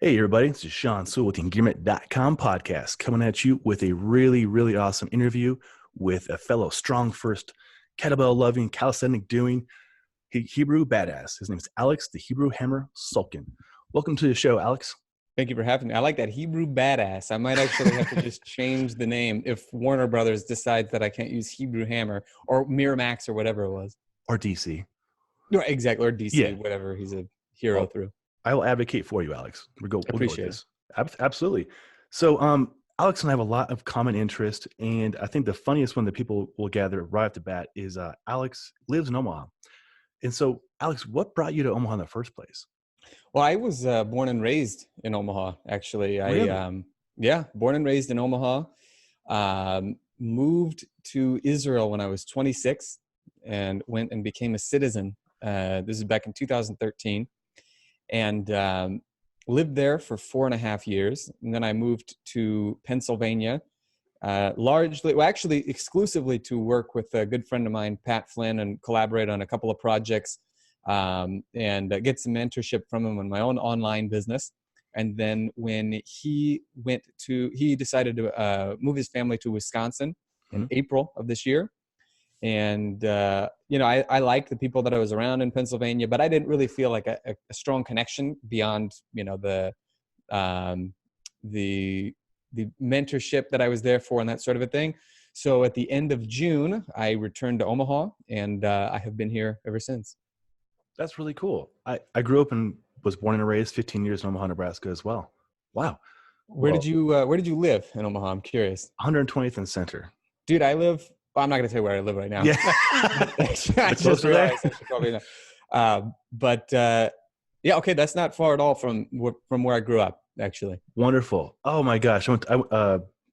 Hey everybody, this is Sean Sewell with the Engearment.com podcast coming at you with a really awesome interview with a fellow strong first, kettlebell loving, calisthenic doing Hebrew badass. His name is Aleks the Hebrew Hammer Salkin. Welcome to the show, Aleks. Thank you for having me. I like that, Hebrew badass. I might actually have to just change the name if Warner Brothers decides that I can't use Hebrew Hammer or Miramax or whatever it was. Or DC. No, exactly, or DC, Yeah. whatever he's a hero through. I will advocate for you, Aleks. We'll go with Appreciate this. Absolutely. So Aleks and I have a lot of common interest, and I think the funniest one that people will gather right off the bat is Aleks lives in Omaha. And so, Aleks, what brought you to Omaha in the first place? Well, I was born and raised in Omaha, actually. Really? Born and raised in Omaha. Moved to Israel when I was 26 and went and became a citizen. This is back in 2013. And lived there for 4.5 years. And then I moved to Pennsylvania, exclusively to work with a good friend of mine, Pat Flynn, and collaborate on a couple of projects and get some mentorship from him on my own online business. And then when he decided to move his family to Wisconsin in April of this year. And, I liked the people that I was around in Pennsylvania, but I didn't really feel like a strong connection beyond, the mentorship that I was there for and that sort of a thing. So at the end of June, I returned to Omaha, and I have been here ever since. That's really cool. I grew up and was born and raised 15 years in Omaha, Nebraska as well. Wow. Where did you live in Omaha? I'm curious. 120th and Center. Dude, I'm not going to tell you where I live right now. Yeah. I just realized I should probably not. Okay, that's not far at all from where I grew up, actually. Wonderful. Oh my gosh. I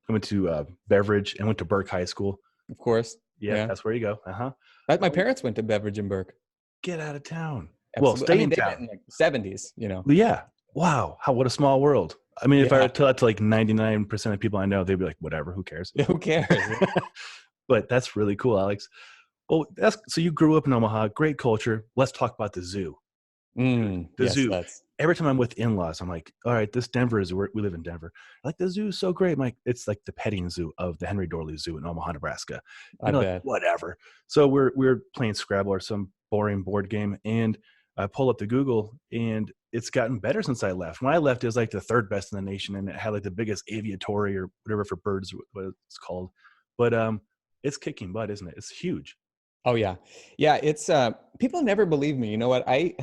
went to Beveridge and went to Burke High School. Of course. Yeah. That's where you go. Uh-huh. My parents went to Beveridge and Burke. Get out of town. Absolutely. Well, stay in they town. met in the 70s, But yeah. Wow. What a small world. I mean, if I were to tell that to like 99% of people I know, they'd be like, whatever, who cares? Who cares? But that's really cool, Aleks. Well, so you grew up in Omaha, great culture. Let's talk about the zoo. The zoo. Every time I'm with in-laws, I'm like, all right, this Denver is where we live in Denver. Like, the zoo is so great. I'm like, it's like the petting zoo of the Henry Dorley Zoo in Omaha, Nebraska. Like, whatever. So we're playing Scrabble or some boring board game, and I pull up the Google, and it's gotten better since I left. When I left, it was like the third best in the nation, and it had like the biggest aviatory or whatever for birds, what it's called. But it's kicking butt, isn't it? It's huge. Oh yeah. Yeah. It's, people never believe me. You know what? I've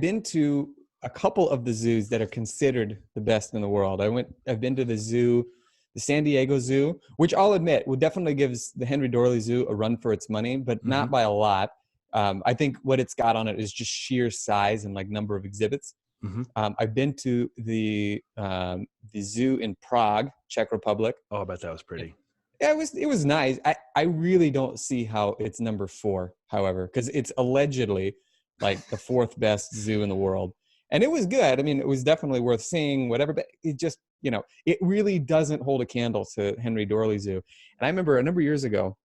been to a couple of the zoos that are considered the best in the world. I've been to the San Diego Zoo, which I'll admit definitely gives the Henry Dorley Zoo a run for its money, but not by a lot. I think what it's got on it is just sheer size and like number of exhibits. I've been to the zoo in Prague, Czech Republic. Oh, I bet that was pretty. Yeah, it was nice. I really don't see how it's number 4, however, because it's allegedly like the 4th best zoo in the world. And it was good. I mean, it was definitely worth seeing, whatever, but it just, it really doesn't hold a candle to Henry Dorley Zoo. And I remember a number of years ago,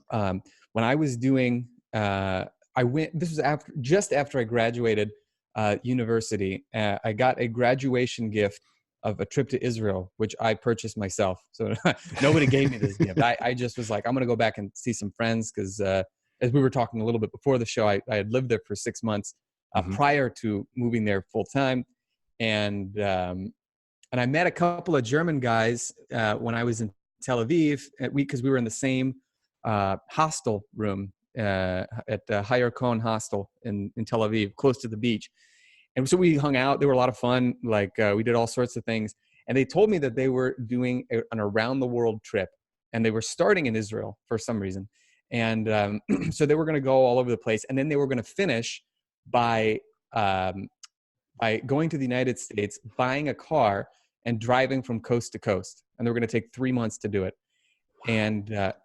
when I was doing, this was just after I graduated university. I got a graduation gift of a trip to Israel, which I purchased myself. So nobody gave me this gift. I just was like, I'm going to go back and see some friends because as we were talking a little bit before the show, I had lived there for 6 months prior to moving there full time. And I met a couple of German guys when I was in Tel Aviv because we were in the same hostel room at Higher Cone Hostel in Tel Aviv, close to the beach. And so we hung out. They were a lot of fun. Like we did all sorts of things. And they told me that they were doing an around the world trip, and they were starting in Israel for some reason. And so they were going to go all over the place, and then they were going to finish by going to the United States, buying a car, and driving from coast to coast. And they were going to take 3 months to do it. And and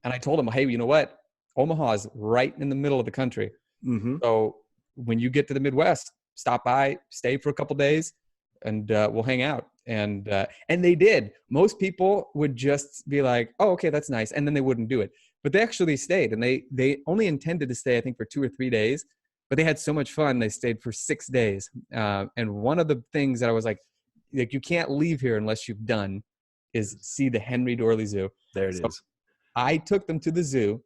I told them, hey, you know what? Omaha is right in the middle of the country. So when you get to the Midwest, stop by, stay for a couple days, and we'll hang out. And they did. Most people would just be like, oh, okay, that's nice. And then they wouldn't do it. But they actually stayed, and they only intended to stay, I think, for 2 or 3 days. but they had so much fun. They stayed for 6 days. And one of the things that I was like, you can't leave here unless you've done is see the Henry Dorley Zoo. There it is. I took them to the zoo.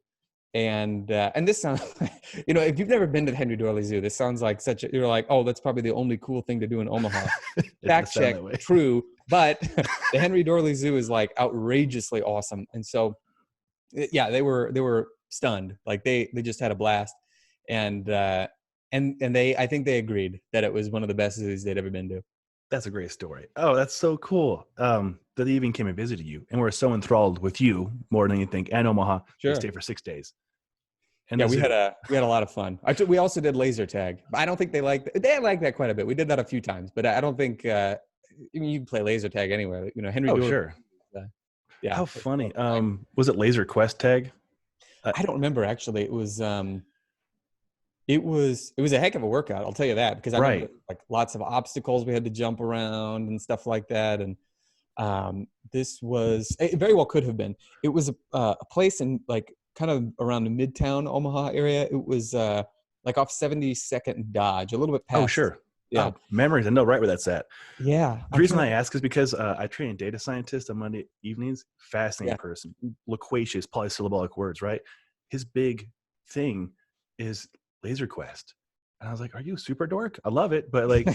And this sounds, if you've never been to the Henry Dorley Zoo, this sounds like you're like, oh, that's probably the only cool thing to do in Omaha. Fact check, true. But the Henry Dorley Zoo is like outrageously awesome. And so, yeah, they were stunned. Like they just had a blast. And I think they agreed that it was one of the best zoos they'd ever been to. That's a great story. Oh, that's so cool. That they even came and visited you and were so enthralled with you more than anything, and Omaha. Sure. They stayed for 6 days. And yeah, we had a lot of fun. We also did laser tag. I don't think they liked that quite a bit. We did that a few times, but I don't think you can play laser tag anywhere. Henry. Oh, sure. Yeah. How funny. Was it Laser Quest tag? I don't remember actually. It was a heck of a workout. I'll tell you that, because I remember like lots of obstacles we had to jump around and stuff like that. And it very well could have been. It was a place in like kind of around the Midtown Omaha area. It was like off 72nd and Dodge, a little bit past. Oh, sure. Yeah. Oh, memories. I know right where that's at. Yeah. The reason I ask is because I train data scientist on Monday evenings. Fascinating person. Loquacious, polysyllabic words, right? His big thing is Laser Quest. And I was like, are you a super dork? I love it. But like,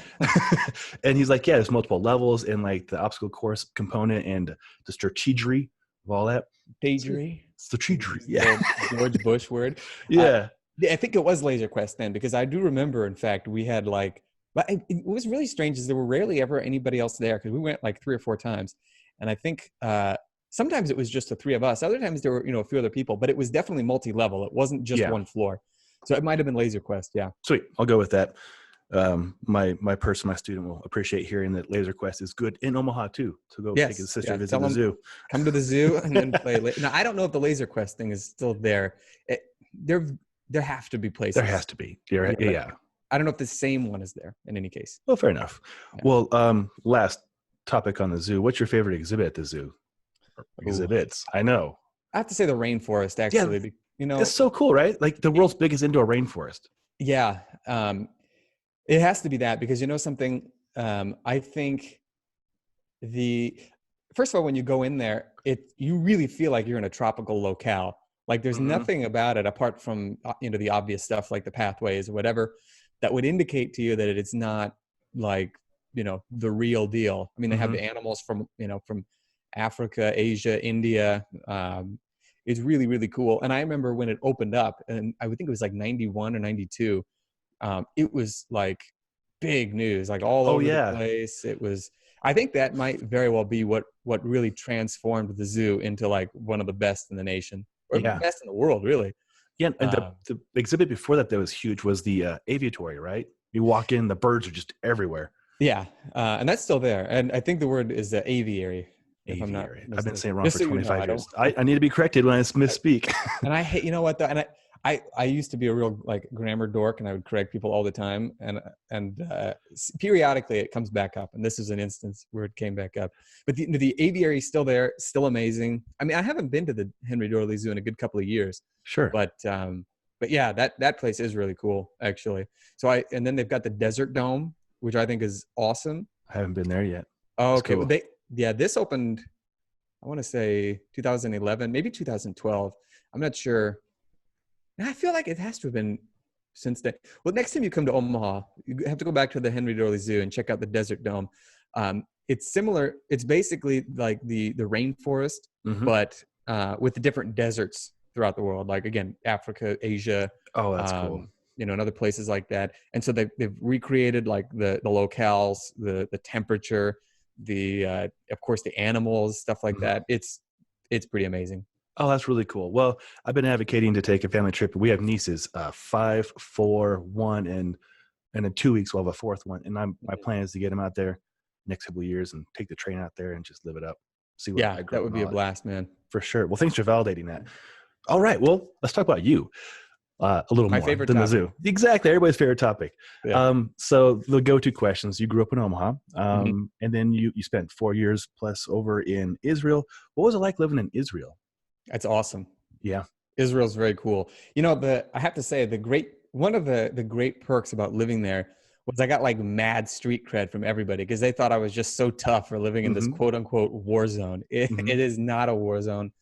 and he's like, yeah, there's multiple levels and like the obstacle course component and the strategery of all that. Strategery. Yeah. George Bush word. Yeah. I think it was Laser Quest then, because I do remember, in fact, we had like, but it was really strange is there were rarely ever anybody else there, because we went like 3 or 4 times. And I think sometimes it was just the 3 of us. Other times there were, a few other people, but it was definitely multi-level. It wasn't just one floor. So it might have been Laser Quest, yeah. Sweet, I'll go with that. My student will appreciate hearing that Laser Quest is good in Omaha too. So go take his sister visit the zoo. Come to the zoo and then play. Now I don't know if the Laser Quest thing is still there. There have to be places. There has to be. Yeah. I don't know if the same one is there in any case. Well, fair enough. Yeah. Well, last topic on the zoo. What's your favorite exhibit at the zoo? Exhibits. I know. I have to say the rainforest, actually. Yeah. It's so cool, right? Like the world's biggest indoor rainforest. Yeah. It has to be that, because something, I think first of all, when you go in there, you really feel like you're in a tropical locale. Like there's nothing about it apart from, the obvious stuff like the pathways or whatever that would indicate to you that it's not like, the real deal. I mean, they have the animals from Africa, Asia, India. It's really, really cool. And I remember when it opened up, and I would think it was like 91 or 92, it was like big news, like all over the place. It was, I think that might very well be what really transformed the zoo into like one of the best in the nation, or the best in the world, really. Yeah, and the exhibit before that was huge was the aviatory, right? You walk in, the birds are just everywhere. Yeah, and that's still there. And I think the word is aviary. Aviary. I've been saying wrong for 25 years. I need to be corrected when I misspeak. And I hate, and I used to be a real like grammar dork, and I would correct people all the time. And periodically it comes back up. And this is an instance where it came back up. But the aviary is still there, still amazing. I mean, I haven't been to the Henry Dorley Zoo in a good couple of years. Sure. But yeah, that place is really cool, actually. And then they've got the Desert Dome, which I think is awesome. I haven't been there yet. Oh, okay. Cool. Well, this opened, I want to say 2011, maybe 2012. I'm not sure. I feel like it has to have been since then. Well, next time you come to Omaha, you have to go back to the Henry Dorley Zoo and check out the Desert Dome. It's similar. It's basically like the rainforest, but with the different deserts throughout the world. Like, again, Africa, Asia. Oh, that's cool. And other places like that. And so they've recreated like the locales, the temperature, of course the animals, stuff like that. It's pretty amazing. Oh, that's really cool. Well, I've been advocating to take a family trip. We have nieces, 5, 4, 1, and in 2 weeks we'll have a 4th one. And my plan is to get them out there next couple of years and take the train out there and just live it up. See what I grew that would be a blast, man. For sure. Well, thanks for validating that. All right. Well, let's talk about you. A little more than the zoo. Exactly. Everybody's favorite topic. Yeah. So the go-to questions, you grew up in Omaha, and then you spent 4 years plus over in Israel. What was it like living in Israel? That's awesome. Yeah. Israel's very cool. I have to say the great one of the great perks about living there was I got like mad street cred from everybody because they thought I was just so tough for living in this quote unquote war zone. It is not a war zone.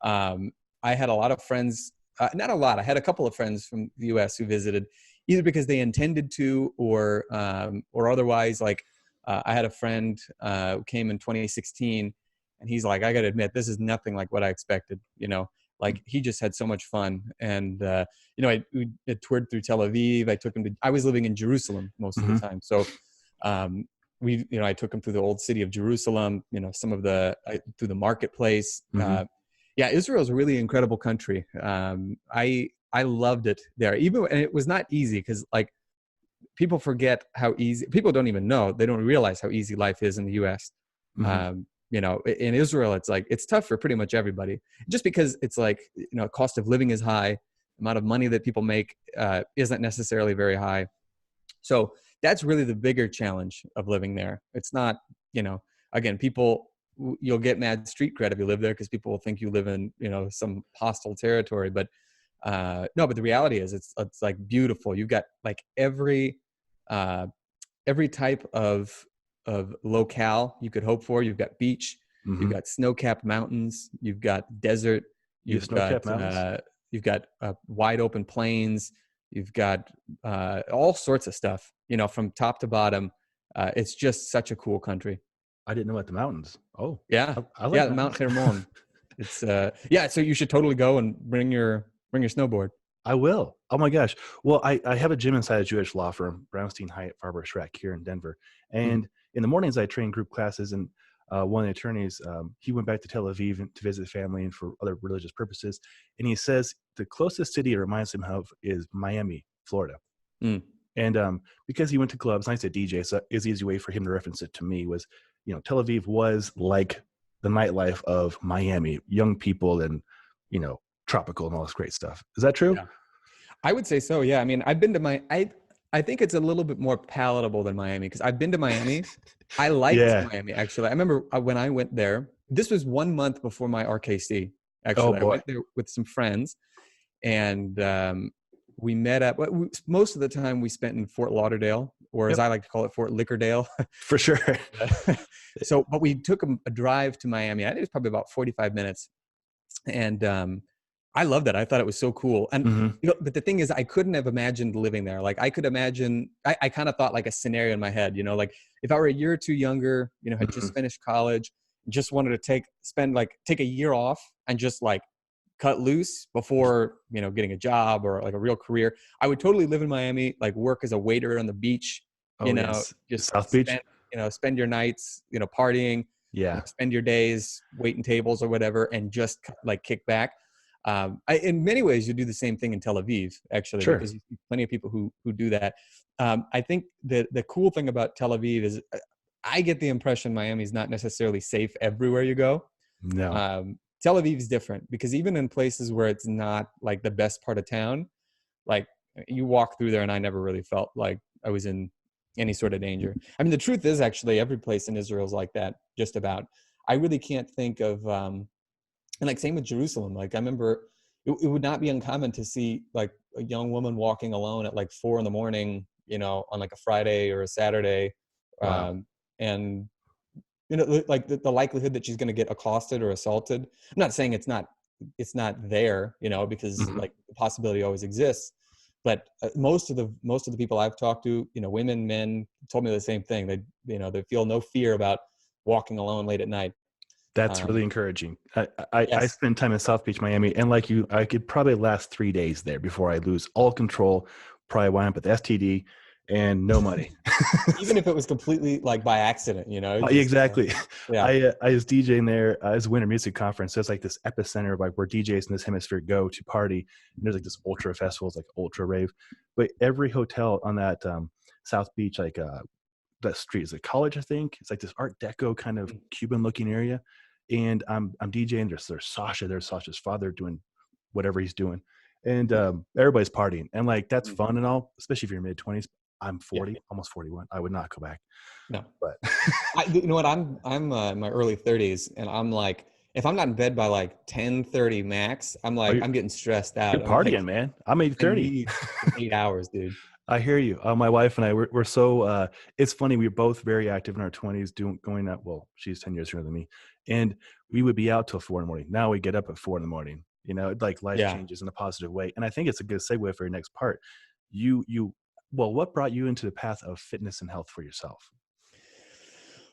I had a lot of friends, not a lot. I had a couple of friends from the U.S. who visited, either because they intended to, or otherwise. Like I had a friend who came in 2016, and he's like, I got to admit, this is nothing like what I expected. You know, like he just had so much fun, and you know, we toured through Tel Aviv. I was living in Jerusalem most of the time, so. I took him through the old city of Jerusalem, you know, through the marketplace. Yeah, Israel is a really incredible country. I loved it there, and it was not easy because like people forget how easy. People don't even know. They don't realize how easy life is in the U.S. You know, in Israel, it's tough for pretty much everybody, just because it's like, you know, cost of living is high, amount of money that people make isn't necessarily very high. So that's really the bigger challenge of living there. It's not, you know, again, you'll get mad street cred if you live there because people will think you live in, you know, some hostile territory. But no, but the reality is it's like beautiful. You've got like every type of locale you could hope for. You've got beach, you've got snow-capped mountains, you've got desert, you've got wide open plains, you've got all sorts of stuff, you know, from top to bottom. It's just such a cool country. I didn't know about the mountains. Oh, yeah. I like Mount Hermon. It's so you should totally go and bring your snowboard. I will. Oh my gosh. Well, I have a gym inside a Jewish law firm, Brownstein Hyatt Farber Schreck here in Denver. And in the mornings I train group classes, and one of the attorneys, he went back to Tel Aviv to visit family and for other religious purposes. And he says the closest city it reminds him of is Miami, Florida. And because he went to clubs, and I said DJ, so it's an easy way for him to reference it to me was, you know, Tel Aviv was like the nightlife of Miami, young people and, you know, tropical and all this great stuff. Is that true? Yeah. I would say so. Yeah. I mean, I've been to I think it's a little bit more palatable than Miami because I've been to Miami. I liked Miami, actually. I remember when I went there, this was 1 month before my RKC. Actually, I went there with some friends, and we met up. Most of the time we spent in Fort Lauderdale, or as I like to call it, Fort Lickerdale. For sure. But we took a drive to Miami. I think it was probably about 45 minutes. And I loved it. I thought it was so cool. And you know, but the thing is, I couldn't have imagined living there. Like I could imagine, I kind of thought like a scenario in my head, you know, like if I were a year or two younger, you know, had just finished college, just wanted to take a year off and just like cut loose before, you know, getting a job or like a real career, I would totally live in Miami, like work as a waiter on the beach, you know, just South Beach, you know, spend your nights, you know, partying, you know, spend your days waiting tables or whatever, and just like kick back. In many ways, you do the same thing in Tel Aviv, actually, because you see plenty of people who do that. I think the cool thing about Tel Aviv is I get the impression Miami is not necessarily safe everywhere you go. No. Tel Aviv is different because even in places where it's not like the best part of town, like you walk through there and I never really felt like I was in any sort of danger. I mean, the truth is actually every place in Israel is like that, just about. I really can't think of, and like same with Jerusalem. Like I remember it would not be uncommon to see like a young woman walking alone at like 4 a.m, you know, on like a Friday or a Saturday. Wow. And you know, like the likelihood that she's going to get accosted or assaulted. I'm not saying it's not there, you know, because like the possibility always exists. But most of the people I've talked to, you know, women, men, told me the same thing. They feel no fear about walking alone late at night. That's really encouraging. I Yes. spend time in South Beach, Miami, and like you, I could probably last 3 days there before I lose all control. Probably wind up with STD and no money. Even if it was completely like by accident, you know. Exactly. Yeah. I was DJing there as a winter music conference. So it's like this epicenter of like where DJs in this hemisphere go to party. And there's like this ultra festivals, like ultra rave. But every hotel on that South Beach, like that street is a college, I think. It's like this Art Deco kind of Cuban looking area. And I'm DJing. There's Sasha. There's Sasha's father doing whatever he's doing. And everybody's partying. And like that's fun and all, especially if you're mid-20s. I'm 40, almost 41. I would not go back. No, but you know what? I'm in my early 30s, and I'm like, if I'm not in bed by like 10:30 max, I'm like, I'm getting stressed out. You're I'm like, partying, man. I'm I 8:30. need 8 hours, dude. I hear you. My wife and I, we're so, it's funny. We're both very active in our 20s going out. Well, she's 10 years younger than me. And we would be out till 4 in the morning. Now we get up at 4 in the morning, like life changes in a positive way. And I think it's a good segue for your next part. Well, what brought you into the path of fitness and health for yourself?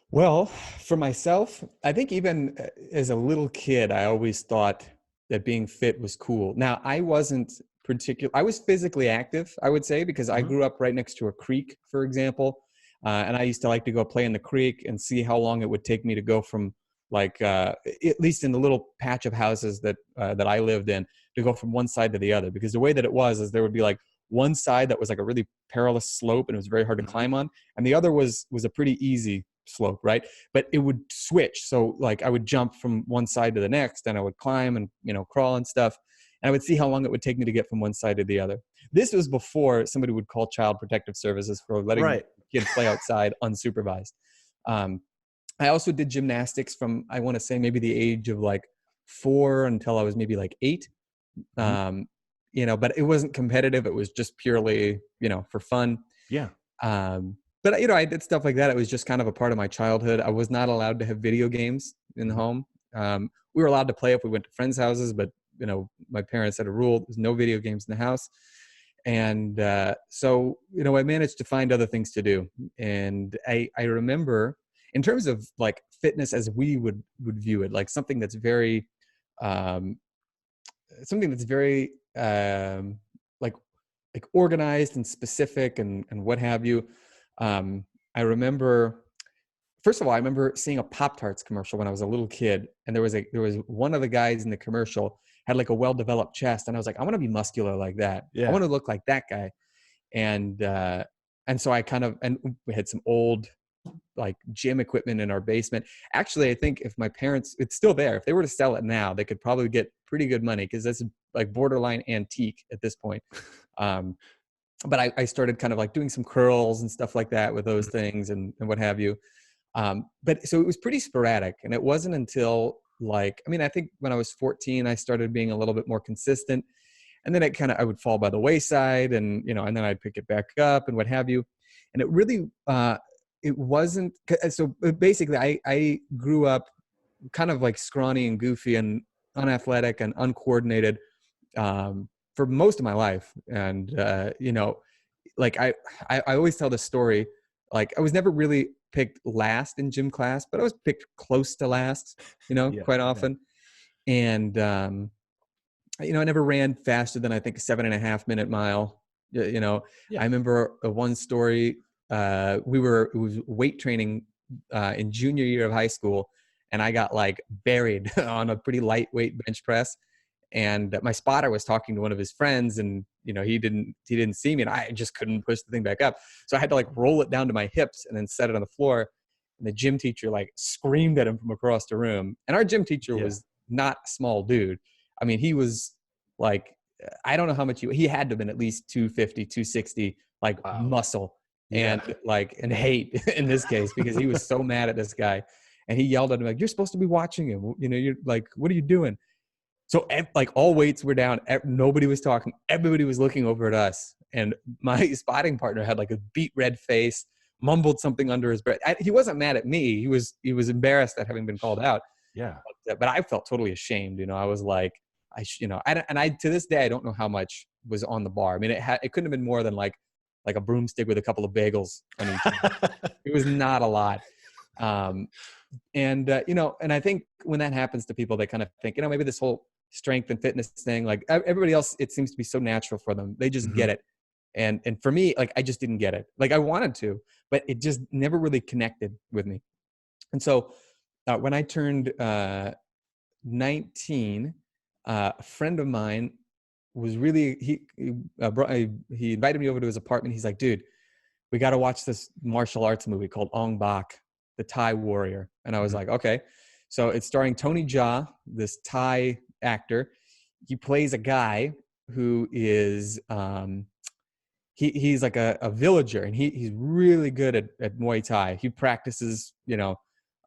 Well, for myself, I think even as a little kid, I always thought that being fit was cool. Now, I was physically active, I would say, because I grew up right next to a creek, for example. And I used to like to go play in the creek and see how long it would take me to go from at least in the little patch of houses that I lived in, to go from one side to the other. Because the way that it was is there would be like one side that was like a really perilous slope and it was very hard to climb on. And the other was a pretty easy slope, right? But it would switch. So like I would jump from one side to the next and I would climb and, crawl and stuff. And I would see how long it would take me to get from one side to the other. This was before somebody would call Child Protective Services for letting kids play outside unsupervised. I also did gymnastics from, I want to say maybe the age of like 4 until I was maybe like 8. But it wasn't competitive. It was just purely, for fun. Yeah. But I did stuff like that. It was just kind of a part of my childhood. I was not allowed to have video games in the home. We were allowed to play if we went to friends' houses, but my parents had a rule: there's no video games in the house. And so I managed to find other things to do. And I remember, in terms of like fitness as we would view it, like something that's very like organized and specific and what have you. I remember, first of all, I remember seeing a Pop-Tarts commercial when I was a little kid, and there was one of the guys in the commercial had like a well-developed chest, and I was like, I want to be muscular like that. I want to look like that guy. And so and we had some old like gym equipment in our basement. Actually, I think if my parents, it's still there. If they were to sell it now, they could probably get pretty good money, because that's like borderline antique at this point. But I started kind of like doing some curls and stuff like that with those things and what have you. But so it was pretty sporadic, and it wasn't until I think when I was 14, I started being a little bit more consistent, and then I would fall by the wayside, and and then I'd pick it back up and what have you. And it really, it wasn't, so basically I grew up kind of like scrawny and goofy and unathletic and uncoordinated, for most of my life. And, like I always tell this story, like I was never really picked last in gym class, but I was picked close to last, quite often. Yeah. And, I never ran faster than I think a 7.5 minute mile. I remember one story, it was weight training in junior year of high school, and I got like buried on a pretty lightweight bench press. And my spotter was talking to one of his friends, and he didn't see me, and I just couldn't push the thing back up. So I had to like roll it down to my hips and then set it on the floor. And the gym teacher like screamed at him from across the room. And our gym teacher was not a small dude. I mean, he was like, I don't know how much he had to have been at least 250, 260, like muscle and hate in this case, because he was so mad at this guy. And he yelled at him like, "You're supposed to be watching him. You're like, what are you doing?" So like all weights were down. Nobody was talking. Everybody was looking over at us. And my spotting partner had like a beet red face, mumbled something under his breath. He wasn't mad at me. He was embarrassed at having been called out. Yeah. But I felt totally ashamed. I was like, I to this day, I don't know how much was on the bar. I mean, it couldn't have been more than like a broomstick with a couple of bagels on each. It was not a lot. And I think when that happens to people, they kind of think, maybe this whole strength and fitness thing, like everybody else, it seems to be so natural for them. They just get it. And for me, like, I just didn't get it. Like I wanted to, but it just never really connected with me. And so when I turned 19, a friend of mine was really, he invited me over to his apartment. He's like, "Dude, we got to watch this martial arts movie called Ong Bak, the Thai Warrior." And I was like, okay. So it's starring Tony Jaa, this Thai actor. He plays a guy who is, he's like a villager, and he's really good at Muay Thai. He practices,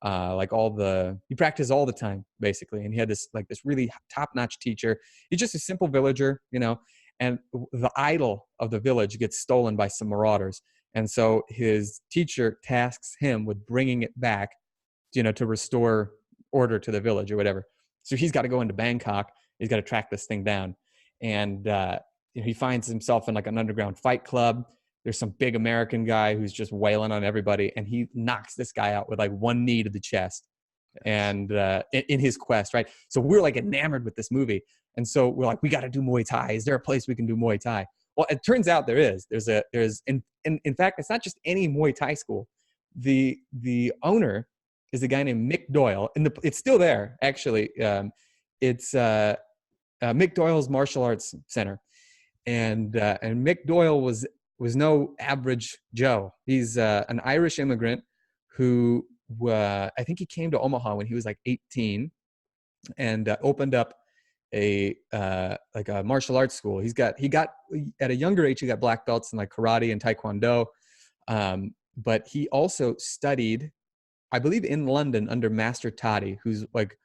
he practiced all the time basically. And he had this really top-notch teacher. He's just a simple villager, and the idol of the village gets stolen by some marauders. And so his teacher tasks him with bringing it back, to restore order to the village or whatever. So he's got to go into Bangkok. He's got to track this thing down. And he finds himself in like an underground fight club. There's some big American guy who's just wailing on everybody, and he knocks this guy out with like one knee to the chest. And in his quest, right? So we're like enamored with this movie. And so we're like, we got to do Muay Thai. Is there a place we can do Muay Thai? Well, it turns out there is. In fact, it's not just any Muay Thai school. The owner is a guy named Mick Doyle, and it's still there actually. It's Mick Doyle's Martial Arts Center, and Mick Doyle was no average Joe. He's an Irish immigrant who I think he came to Omaha when he was like 18, and opened up a martial arts school. He got at a younger age, he got black belts in like karate and taekwondo, but he also studied, I believe, in London under Master Toddy, who's like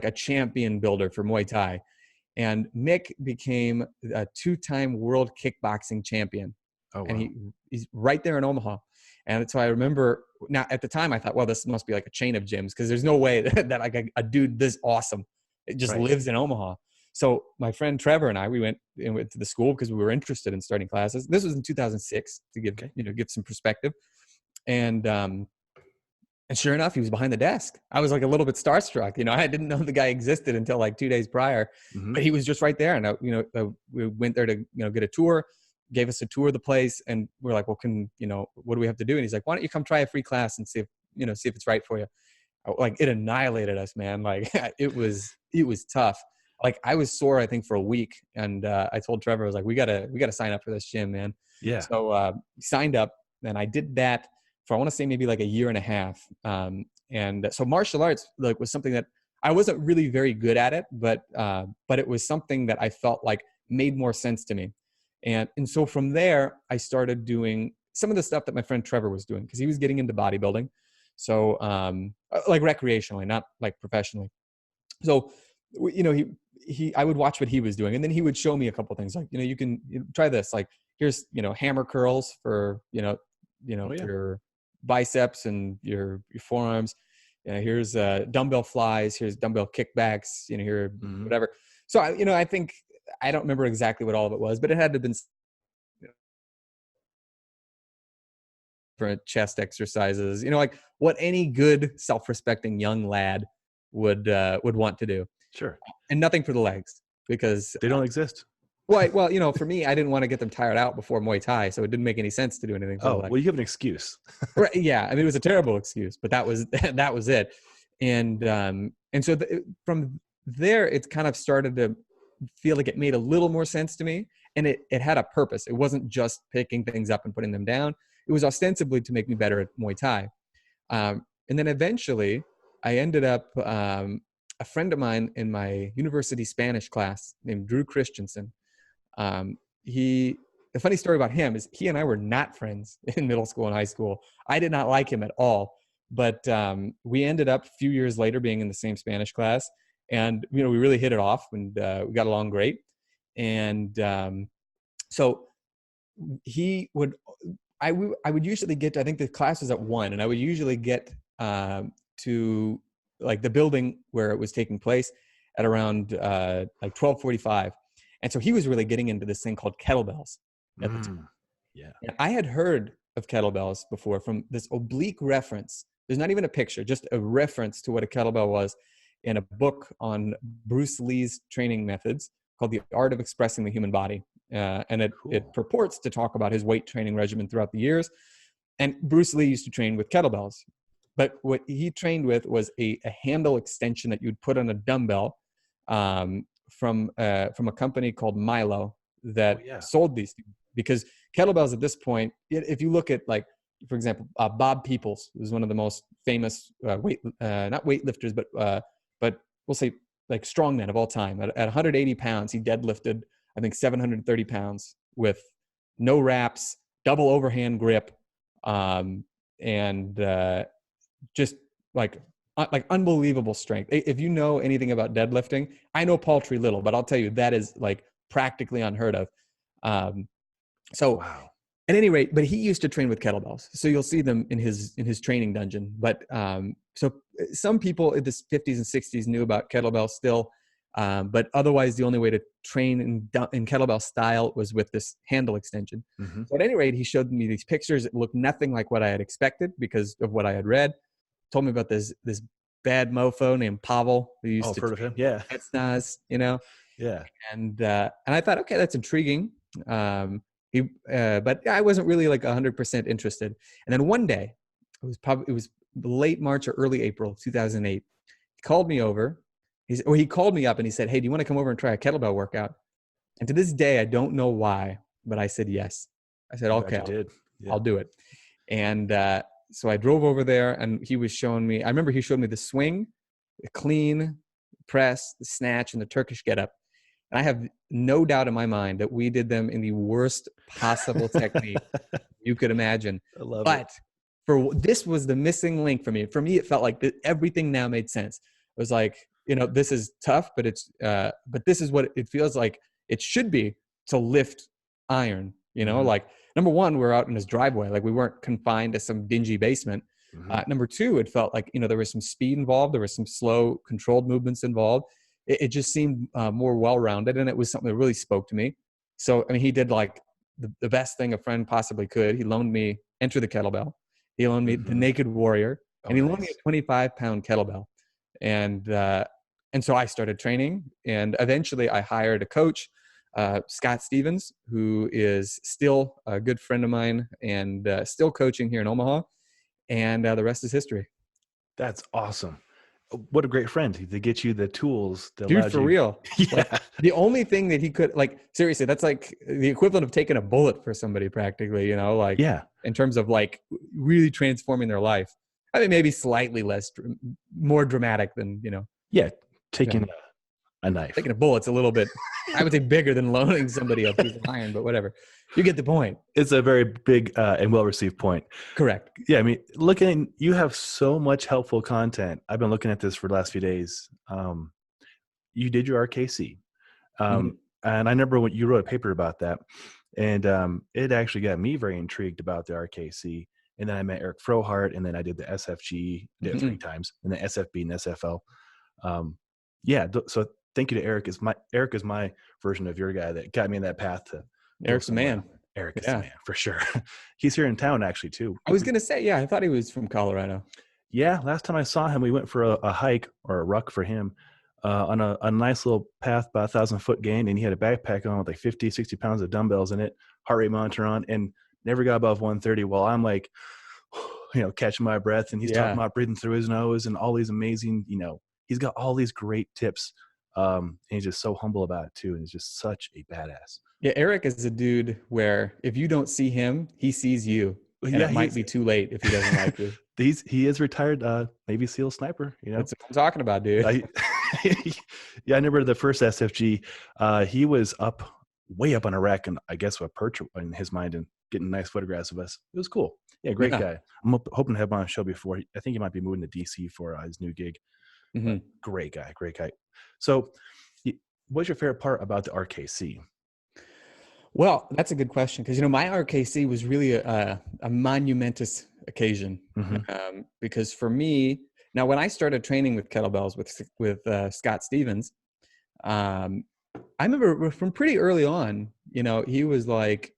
a champion builder for Muay Thai. And Mick became a 2-time world kickboxing champion. Oh, wow. And he's right there in Omaha. And so I remember, now at the time I thought, well, this must be like a chain of gyms, because there's no way that like a dude this awesome, it just lives in Omaha. So my friend Trevor and I, we went to the school because we were interested in starting classes. This was in 2006 to give some perspective. And sure enough, he was behind the desk. I was like a little bit starstruck. I didn't know the guy existed until like 2 days prior, but he was just right there. And we went there to get a tour, gave us a tour of the place, and we're like, well, what do we have to do? And he's like, why don't you come try a free class and see if it's right for you? Like, it annihilated us, man. Like it was tough. Like I was sore, I think, for a week, and I told Trevor, I was like, we gotta sign up for this gym, man. Yeah. So signed up, and I did that for, I want to say, maybe like a year and a half. And so martial arts was something that I wasn't really very good at it, but it was something that I felt like made more sense to me. And so from there, I started doing some of the stuff that my friend Trevor was doing, because he was getting into bodybuilding. So like recreationally, not like professionally. So, I would watch what he was doing, and then he would show me a couple things, like, you can try this, like, here's, hammer curls for, your biceps and your forearms. Here's dumbbell flies, here's dumbbell kickbacks, here, whatever. So I think, I don't remember exactly what all of it was, but it had to have been different chest exercises, like what any good self-respecting young lad would want to do. Sure. And nothing for the legs, because they don't exist. Well, for me, I didn't want to get them tired out before Muay Thai, so it didn't make any sense to do anything for the legs. Well, you have an excuse. Right, yeah. I mean, it was a terrible excuse, but that was it. And so from there, it's kind of started to feel like it made a little more sense to me, and it had a purpose. It wasn't just picking things up and putting them down. It was ostensibly to make me better at Muay Thai. And then eventually I ended up, a friend of mine in my university Spanish class named Drew Christensen. The funny story about him is he and I were not friends in middle school and high school. I did not like him at all, but we ended up a few years later being in the same Spanish class, and we really hit it off, and we got along great. And so I would usually get to, I think the class was at 1, and I would usually get to like the building where it was taking place at around like 12:45. And so he was really getting into this thing called kettlebells at the time. Yeah. And I had heard of kettlebells before from this oblique reference. There's not even a picture, just a reference to what a kettlebell was in a book on Bruce Lee's training methods called The Art of Expressing the Human Body. And it purports to talk about his weight training regimen throughout the years. And Bruce Lee used to train with kettlebells. But what he trained with was a handle extension that you'd put on a dumbbell from a company called Milo that sold these things. Because kettlebells at this point, if you look at, like, for example, Bob Peoples was one of the most famous not weightlifters, but we'll say like strongmen of all time. At 180 pounds, he deadlifted, I think, 730 pounds with no wraps, double overhand grip, and just like unbelievable strength. If you know anything about deadlifting, I know paltry little, but I'll tell you that is like practically unheard of. So wow. At any rate, but he used to train with kettlebells, so you'll see them in his training dungeon. But so some people in the 50s and 60s knew about kettlebell still, but otherwise the only way to train in kettlebell style was with this handle extension. Mm-hmm. So at any rate, he showed me these pictures. It looked nothing like what I had expected because of what I had read. Told me about this bad mofo named Pavel who used to I've heard of him. Yeah. Snaz, you know. Yeah. And I thought, okay, that's intriguing. But I wasn't really like 100% interested. And then one day, it was late March or early April 2008. He called me over. He called me up and he said, "Hey, do you want to come over and try a kettlebell workout?" And to this day, I don't know why, but I said yes. I said, "Okay, I'll do it." And so I drove over there, and he was showing me. I remember he showed me the swing, the clean press, the snatch, and the Turkish getup. And I have no doubt in my mind that we did them in the worst possible technique you could imagine. I love but it. This was the missing link for me. For me, it felt like everything now made sense. It was like, this is tough, but but this is what it feels like it should be to lift iron. Mm-hmm. Like number one, we're out in his driveway. Like we weren't confined to some dingy basement. Mm-hmm. Number two, it felt like, there was some speed involved. There was some slow controlled movements involved. It just seemed more well-rounded, and it was something that really spoke to me. So, I mean, he did like the best thing a friend possibly could. He loaned me Enter the Kettlebell. He loaned me the Naked Warrior, and he loaned me a 25-pound kettlebell. And so I started training, and eventually I hired a coach, Scott Stevens, who is still a good friend of mine and still coaching here in Omaha. And the rest is history. That's awesome. What a great friend to get you the tools that dude, for real. Yeah. Like, the only thing that he could, like, seriously, that's like the equivalent of taking a bullet for somebody practically, like, yeah, in terms of like really transforming their life. I mean, maybe slightly more dramatic than, yeah, taking a knife. Taking a bullet's a little bit, I would say, bigger than loaning somebody a piece of iron, but whatever. You get the point. It's a very big and well-received point. Correct. Yeah, I mean, you have so much helpful content. I've been looking at this for the last few days. You did your RKC. And I remember when you wrote a paper about that, and it actually got me very intrigued about the RKC. And then I met Eric Frohart, and then I did the SFG, did it 3 times, and then SFB and SFL. So thank you to Eric. Eric is my version of your guy that got me in that path to. Eric's the man. Eric is the man for sure. He's here in town actually too. I was gonna say, yeah, I thought he was from Colorado. Yeah, last time I saw him, we went for a hike or a ruck for him on a nice little path, about 1,000-foot gain, and he had a backpack on with like 50, 60 pounds of dumbbells in it, heart rate monitor on, and never got above 130. While I'm like, catching my breath, and he's talking about breathing through his nose and all these amazing, he's got all these great tips. And he's just so humble about it too, and he's just such a badass. Yeah, Eric is a dude where if you don't see him, he sees you. And it might be too late if he doesn't like you. He is retired Navy SEAL sniper. That's what I'm talking about, dude. Yeah, I remember the first SFG. He was way up on a rack, and I guess a perch in his mind, and getting nice photographs of us. It was cool. Yeah, great guy. I'm hoping to have him on a show before. I think he might be moving to DC for his new gig. Great guy. So, what's your favorite part about the RKC? Well, that's a good question, because my RKC was really a monumentous occasion. Because for me, now when I started training with kettlebells with Scott Stevens, I remember from pretty early on, he was like,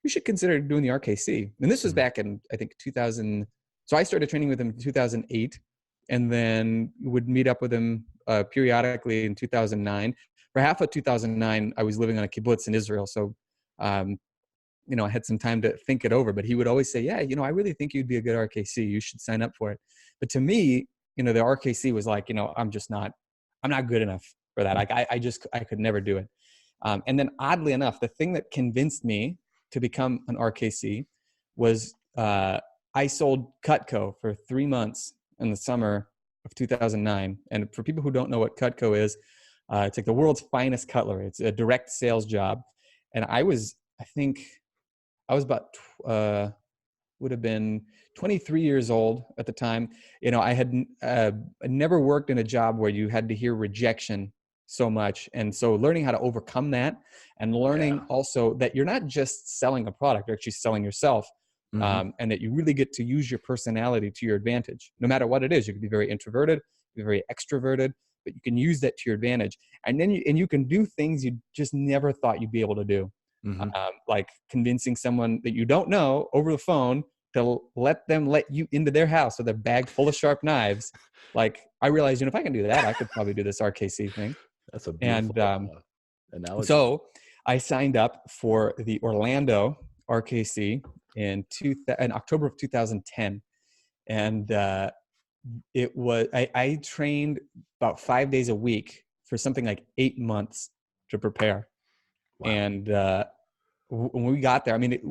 "You should consider doing the RKC." And this was back in, I think, 2000. So I started training with him in 2008, and then would meet up with him periodically in 2009. For half of 2009, I was living on a kibbutz in Isreal, so I had some time to think it over. But he would always say, "Yeah, I really think you'd be a good RKC. You should sign up for it." But to me, the RKC was like, I'm not good enough for that. Like I could never do it. And then oddly enough, the thing that convinced me to become an RKC was I sold Cutco for 3 months in the summer of 2009. And for people who don't know what Cutco is, it's like the world's finest cutlery. It's a direct sales job. And I was about, would have been 23 years old at the time. You know, I had never worked in a job where you had to hear rejection so much. And so learning how to overcome that, and learning also that you're not just selling a product, you're actually selling yourself. And that you really get to use your personality to your advantage. No matter what it is, you can be very introverted, be very extroverted, but you can use that to your advantage. And then you can do things you just never thought you'd be able to do. Like convincing someone that you don't know over the phone to let you into their house with a bag full of sharp knives. Like, I realized, you know, if I can do that, I could probably do this RKC thing. That's a beautiful analogy. So I signed up for the Orlando RKC in October of 2010. And it was, I trained about 5 days a week for something like 8 months to prepare. Wow. And when we got there, I mean, it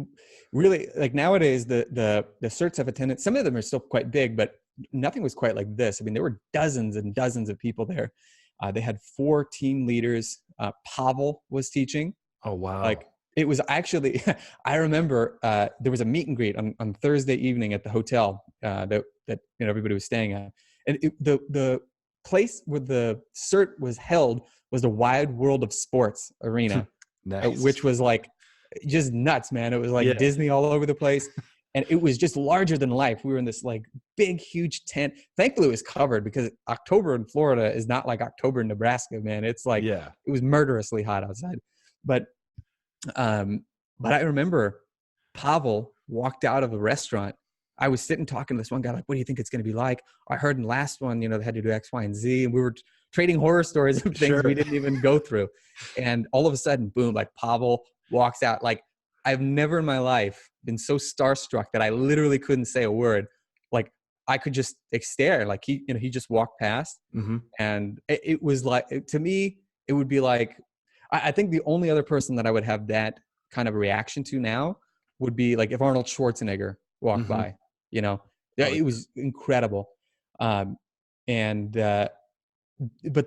really, like, nowadays the certs have attended, some of them are still quite big, but nothing was quite like this. I mean, there were dozens and dozens of people there. They had 4 team leaders. Pavel was teaching. Oh, wow. Like, it was actually, I remember there was a meet and greet on Thursday evening at the hotel that you know, everybody was staying at. And the place where the cert was held was the Wide World of Sports arena, nice. Which was like just nuts, man. It was like Disney all over the place. And it was just larger than life. We were in this like big, huge tent. Thankfully, it was covered, because October in Florida is not like October in Nebraska, man. It's like, it was murderously hot outside. But I remember Pavel walked out of a restaurant. I was sitting talking to this one guy, like, what do you think it's going to be like? I heard in the last one, you know, they had to do X, Y, and Z. And we were trading horror stories of things we didn't even go through. And all of a sudden, boom, like, Pavel walks out. Like, I've never in my life been so starstruck that I literally couldn't say a word. Like, I could just stare. Like, he just walked past. And it was like, to me, it would be like, I think the only other person that I would have that kind of reaction to now would be like if Arnold Schwarzenegger walked by, you know. It was incredible. But the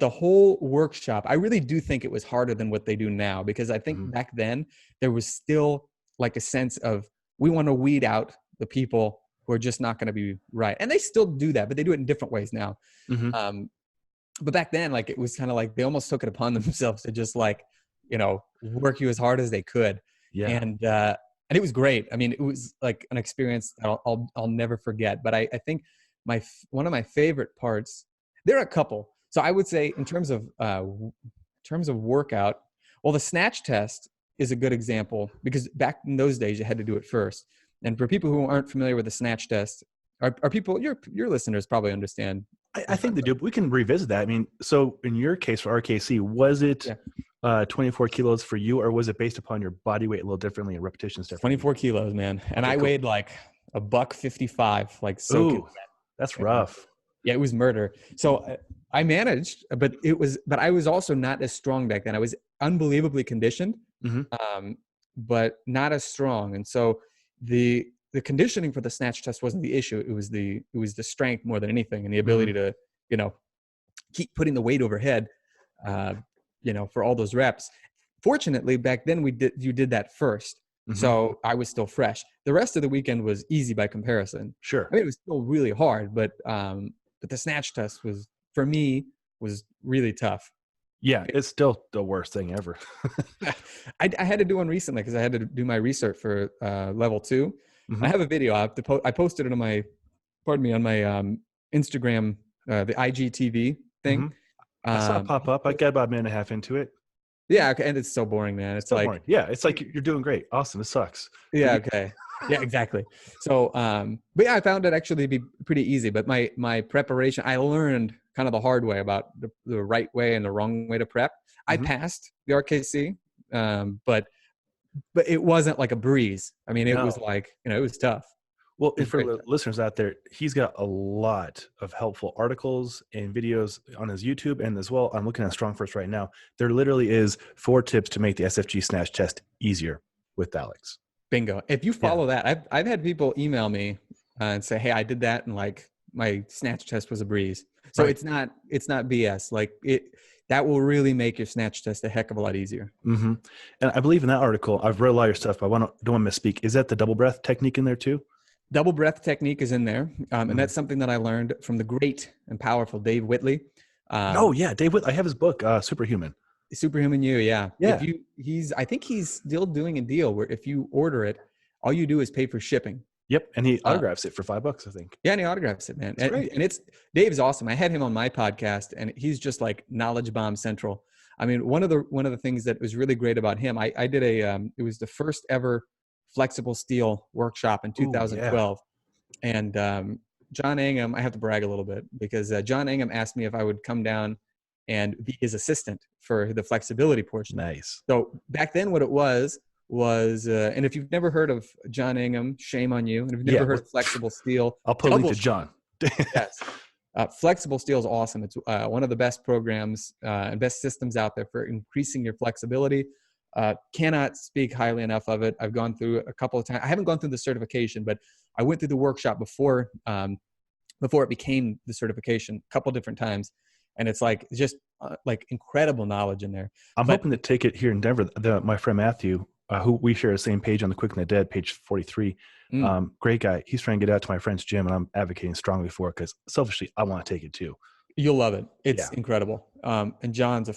whole workshop, I really do think it was harder than what they do now, because I think back then there was still like a sense of, we want to weed out the people who are just not going to be right. And they still do that, but they do it in different ways now. But back then, like, it was kind of like they almost took it upon themselves to just, like, you know, work you as hard as they could. And it was great. I mean, it was like an experience that I'll never forget. But I think one of my favorite parts, there are a couple. So I would say in terms of workout, well, the Snatch Test is a good example, because back in those days you had to do it first. And for people who aren't familiar with the Snatch Test, are people, your listeners probably understand. I think they do. We can revisit that. I mean, so in your case for RKC, was it 24 kilos for you, or was it based upon your body weight a little differently and repetitions differently? 24 kilos, man. And I weighed like $155, like, so. Ooh, that's rough. Yeah, it was murder. So I managed, but I was also not as strong back then. I was unbelievably conditioned, but not as strong. And so the conditioning for the Snatch Test wasn't the issue. It was the strength more than anything, and the ability to, you know, keep putting the weight overhead, you know, for all those reps. Fortunately, back then you did that first. So I was still fresh. The rest of the weekend was easy by comparison. Sure. I mean, it was still really hard, but the Snatch Test was, for me, was really tough. Yeah, it's still the worst thing ever. I had to do one recently because I had to do my research for level 2. I have a video. I posted it on my, Instagram, the IGTV thing. I saw it pop up. I got about a minute and a half into it. Yeah, okay, and it's so boring, man. It's so like boring. Yeah, it's like you're doing great. Awesome. It sucks. Yeah. Okay. Yeah, exactly. So, but yeah, I found it actually to be pretty easy. But my preparation, I learned kind of the hard way about the right way and the wrong way to prep. I passed the RKC, but it wasn't like a breeze. I mean, it was like, you know, it was tough. Well, and for the listeners out there, he's got a lot of helpful articles and videos on his YouTube, and as well, I'm looking at Strong First right now. There literally is 4 tips to make the SFG Snatch Test easier with Aleks. Bingo. If you follow that, I've had people email me and say, hey, I did that, and like my Snatch Test was a breeze. So it's not BS. Like that will really make your Snatch Test a heck of a lot easier. And I believe in that article, I've read a lot of your stuff, but don't want to misspeak. Is that the double breath technique in there too? Double breath technique is in there. And that's something that I learned from the great and powerful Dave Whitley. Oh yeah. Dave Whitley. I have his book, Superhuman. Superhuman You. Yeah. Yeah. I think he's still doing a deal where if you order it, all you do is pay for shipping. Yep. And he autographs it for $5, I think. Yeah. And he autographs it, man. That's great. And Dave's awesome. I had him on my podcast and he's just like knowledge bomb central. I mean, one of the things that was really great about him, I did it was the first ever flexible steel workshop in 2012. Ooh, yeah. And John Angham, I have to brag a little bit because John Angham asked me if I would come down and be his assistant for the flexibility portion. Nice. So back then what it was, and if you've never heard of John Angham, shame on you. And if you've never heard of flexible steel, I'll put a link to John. Yes. Flexible steel is awesome. It's one of the best programs and best systems out there for increasing your flexibility. Cannot speak highly enough of it. I've gone through a couple of times. I haven't gone through the certification, but I went through the workshop before it became the certification a couple different times. And it's like just like incredible knowledge in there. I'm hoping to take it here in Denver. My friend Matthew, who we share the same page on the Quick and the Dead, page 43. Great guy. He's trying to get out to my friend's gym, and I'm advocating strongly for it because selfishly, I want to take it too. You'll love it. It's incredible. And John's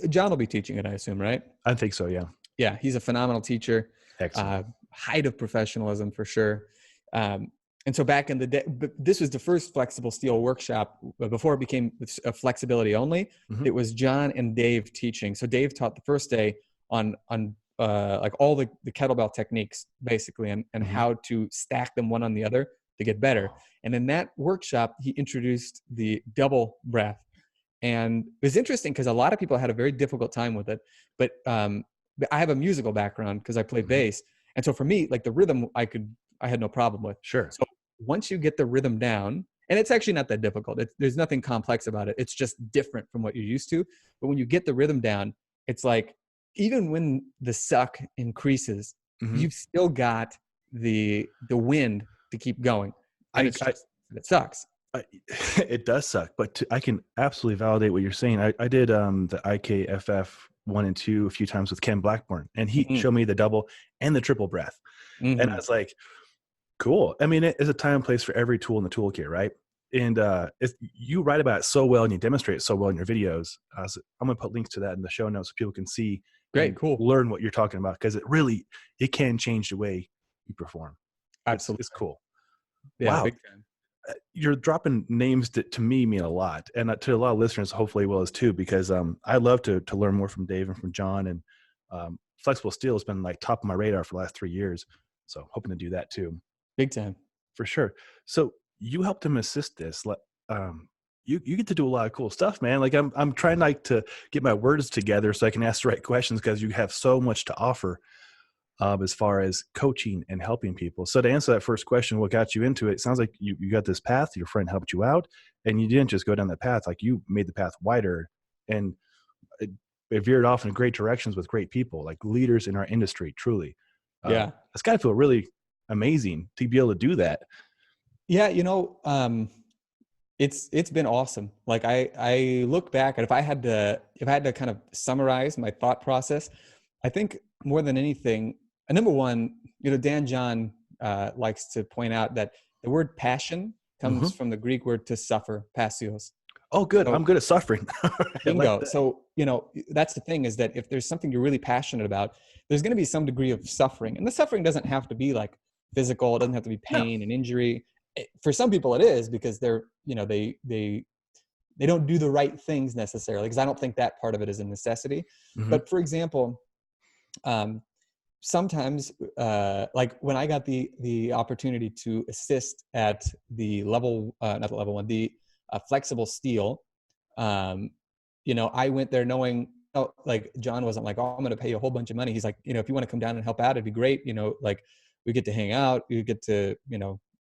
John will be teaching it, I assume, right? I think so. Yeah. Yeah. He's a phenomenal teacher. Excellent. Height of professionalism for sure. And so back in the day, this was the first flexible steel workshop before it became a flexibility only. Mm-hmm. It was John and Dave teaching. So Dave taught the first day on like all the kettlebell techniques basically, and mm-hmm. how to stack them one on the other to get better. And in that workshop, he introduced the double breath. And it was interesting because a lot of people had a very difficult time with it. But I have a musical background because I play mm-hmm. bass. And so for me, like the rhythm, I had no problem with. Sure. So once you get the rhythm down, and it's actually not that difficult. There's nothing complex about it. It's just different from what you're used to. But when you get the rhythm down, it's like, even when the suck increases, mm-hmm. you've still got the wind to keep going. And it sucks. It does suck, but I can absolutely validate what you're saying. I did the IKFF 1 and 2 a few times with Ken Blackburn, and he mm-hmm. showed me the double and the triple breath. Mm-hmm. And I was like, cool. I mean, it's a time and place for every tool in the toolkit, right? And you write about it so well and you demonstrate it so well in your videos. I'm going to put links to that in the show notes so people can see. Great, cool. Learn what you're talking about because it can change the way you perform. Absolutely. It's cool. Yeah, wow. Big fan. You're dropping names that to me mean a lot, and to a lot of listeners hopefully will as too, because I love to learn more from Dave and from John, and flexible steel has been like top of my radar for the last 3 years, so hoping to do that too. Big time. For sure. So you helped him assist this. You get to do a lot of cool stuff, man. Like I'm trying like to get my words together so I can ask the right questions because you have so much to offer as far as coaching and helping people. So to answer that first question, what got you into it? It sounds like you got this path, your friend helped you out, and you didn't just go down that path. Like you made the path wider, and it veered off in great directions with great people, like leaders in our industry, truly. Yeah. It's got to feel really amazing to be able to do that. Yeah. It's been awesome. Like I look back, and if I had to kind of summarize my thought process, I think more than anything, number one, Dan John likes to point out that the word passion comes mm-hmm. from the Greek word to suffer, pasios. Oh, good. So, I'm good at suffering. Bingo. Like so, that's the thing is that if there's something you're really passionate about, there's going to be some degree of suffering. And the suffering doesn't have to be like physical. It doesn't have to be pain and injury. For some people it is because they're, they don't do the right things necessarily, because I don't think that part of it is a necessity. Mm-hmm. But for example, sometimes like when I got the opportunity to assist at the level, not the level one, the flexible steel, I went there knowing, like John wasn't like, I'm going to pay you a whole bunch of money. He's like, if you want to come down and help out, it'd be great. Like we get to hang out, we get to,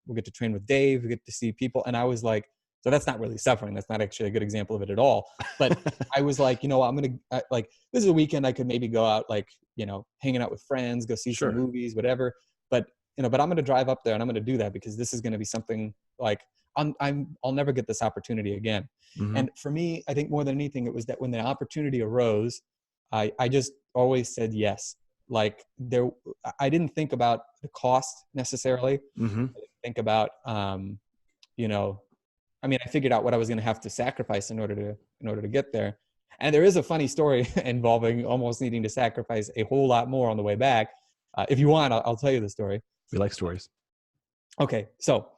we'll get to train with Dave, we get to see people. And I was like, so that's not really suffering. That's not actually a good example of it at all. But I was like, I'm going to like, this is a weekend I could maybe go out, like, hanging out with friends, go see sure. some movies, whatever. But, but I'm going to drive up there and I'm going to do that because this is going to be something like, I'll never get this opportunity again. Mm-hmm. And for me, I think more than anything, it was that when the opportunity arose, I just always said yes. Like I didn't think about the cost necessarily. Mm-hmm. think about, you know, I mean, I figured out what I was going to have to sacrifice in order to get there. And there is a funny story involving almost needing to sacrifice a whole lot more on the way back. If you want, I'll tell you the story. We like stories. Okay, so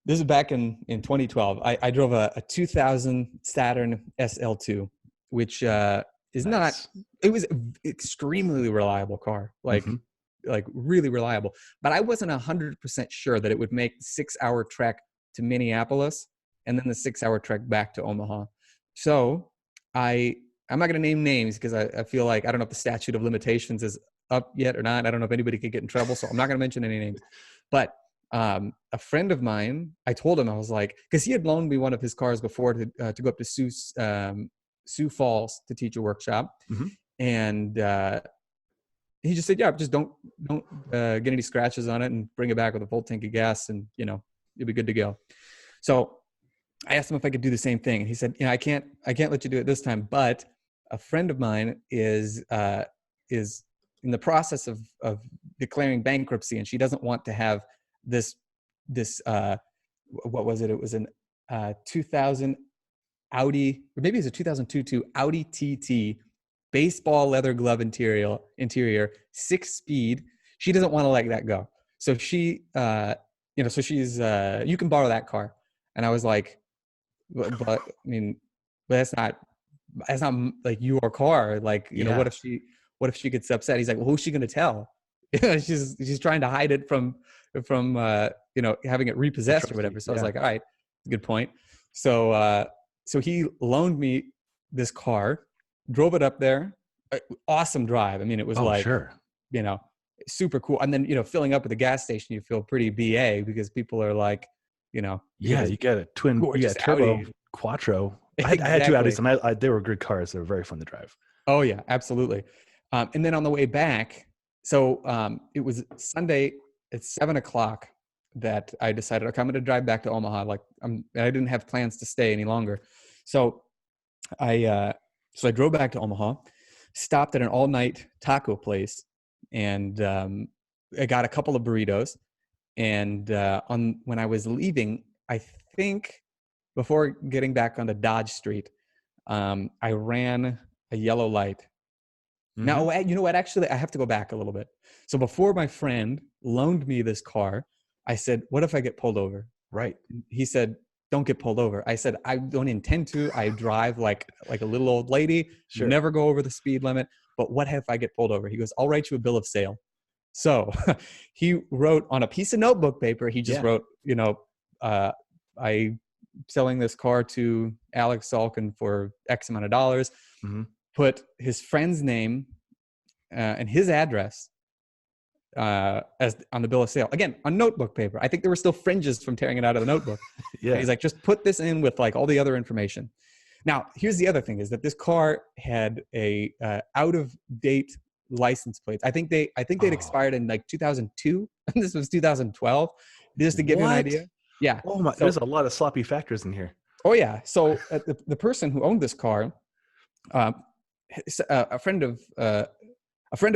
this is back in 2012. I drove a 2000 Saturn SL2, which is Nice. it was an extremely reliable car, like really reliable. But I wasn't 100% sure that it would make the 6-hour trek to Minneapolis and then the 6-hour trek back to Omaha. So I'm not going to name names because I feel like I don't know if the statute of limitations is up yet or not. I don't know if anybody could get in trouble, so I'm not going to mention any names. But a friend of mine, I told him, I was like, because he had loaned me one of his cars before to go up to Sioux Falls to teach a workshop, and he just said, yeah, just don't get any scratches on it and bring it back with a full tank of gas, and you know, you'll be good to go. So I asked him if I could do the same thing, and he said, you know, I can't let you do it this time, but a friend of mine is in the process of declaring bankruptcy, and she doesn't want to have this what was it? It was an 2000 Audi, or maybe it's a 2002 Audi TT, baseball leather glove interior, 6-speed. She doesn't want to let that go. So she, you know, so she's, you can borrow that car. And I was like, but I mean, but that's not like your car. Like, you know, what if she gets upset? He's like, well, who's she going to tell? She's trying to hide it from you know, having it repossessed or whatever. So I was like, all right, good point. So so he loaned me this car, drove it up there. Awesome drive. I mean, it was you know, super cool. And then, you know, filling up at the gas station, you feel pretty BA because people are like, you know, you get a twin, you got turbo Audi. Quattro. I had two Audis, and they were good cars. They were very fun to drive. Oh yeah, absolutely. And then on the way back, so it was Sunday at 7:00 that I decided, okay, I'm going to drive back to Omaha. Like I didn't have plans to stay any longer. So I drove back to Omaha, stopped at an all-night taco place, and I got a couple of burritos. And when I was leaving, I think before getting back onto Dodge Street, I ran a yellow light. Now, you know what? Actually, I have to go back a little bit. So before my friend loaned me this car, I said, what if I get pulled over? Right. He said, don't get pulled over. I said, I don't intend to. I drive like a little old lady, never go over the speed limit. But what if I get pulled over? He goes, I'll write you a bill of sale. So he wrote on a piece of notebook paper, he just wrote, you know, I selling this car to Aleks Salkin for X amount of dollars, put his friend's name and his address as on the bill of sale. Again, on notebook paper. I think there were still fringes from tearing it out of the notebook. And he's like, just put this in with like all the other information. Now, here's the other thing is that this car had a out of date license plates. I think they'd expired in like 2002. And this was 2012. Just to give you an idea. Yeah. Oh my, there's a lot of sloppy factors in here. Oh yeah. So the person who owned this car, a friend of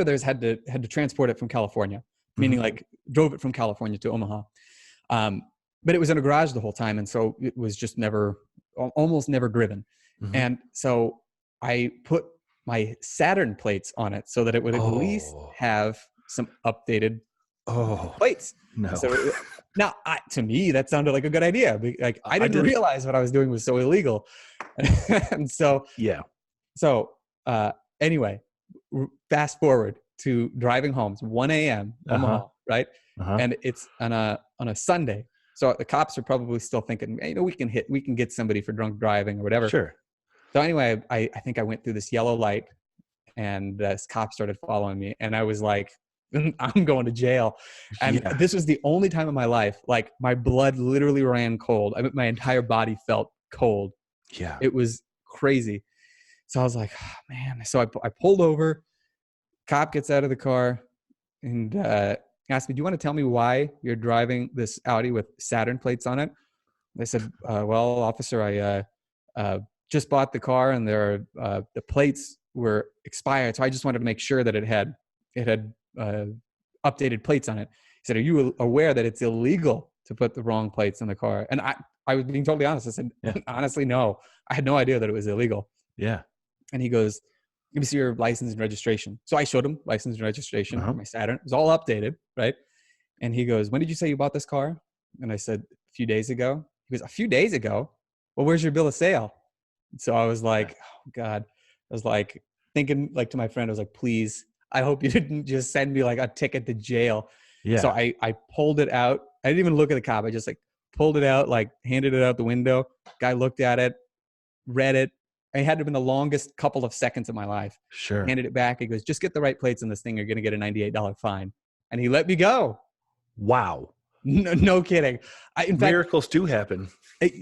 theirs had to transport it from California, meaning like drove it from California to Omaha. But it was in a garage the whole time. And so it was just almost never driven. And so I put my Saturn plates on it so that it would at least have some updated plates. No. So now, to me, that sounded like a good idea. Like I didn't realize what I was doing was so illegal. And so, So anyway, fast forward to driving home. It's 1 a.m. Omaha, right? And it's on a Sunday. So the cops are probably still thinking, hey, you know, we can get somebody for drunk driving or whatever. Sure. So anyway, I think I went through this yellow light, and this cop started following me, and I was like, I'm going to jail. And this was the only time in my life, like my blood literally ran cold. I mean, my entire body felt cold. Yeah. It was crazy. So I was like, oh, man. So I pulled over. Cop gets out of the car and asked me, do you want to tell me why you're driving this Audi with Saturn plates on it? I said, well, officer, I just bought the car, and the plates were expired. So I just wanted to make sure that it had updated plates on it. He said, "Are you aware that it's illegal to put the wrong plates in the car?" And I was being totally honest. I said, Yeah. honestly, no. I had no idea that it was illegal. Yeah. And he goes, "Let me see your license and registration." So I showed him license and registration for my Saturn. It was all updated, right? And he goes, "When did you say you bought this car?" And I said, "A few days ago." He goes, "A few days ago? Well, where's your bill of sale?" So I was like, oh God. I was like thinking like to my friend, I was like, please, I hope you didn't just send me like a ticket to jail. Yeah. So I pulled it out. I didn't even look at the cop. I just like pulled it out, like handed it out the window. Guy looked at it, read it. It had to have been the longest couple of seconds of my life. Sure. Handed it back. He goes, "Just get the right plates on this thing. You're going to get a $98 fine." And he let me go. Wow. No kidding. In fact, miracles do happen.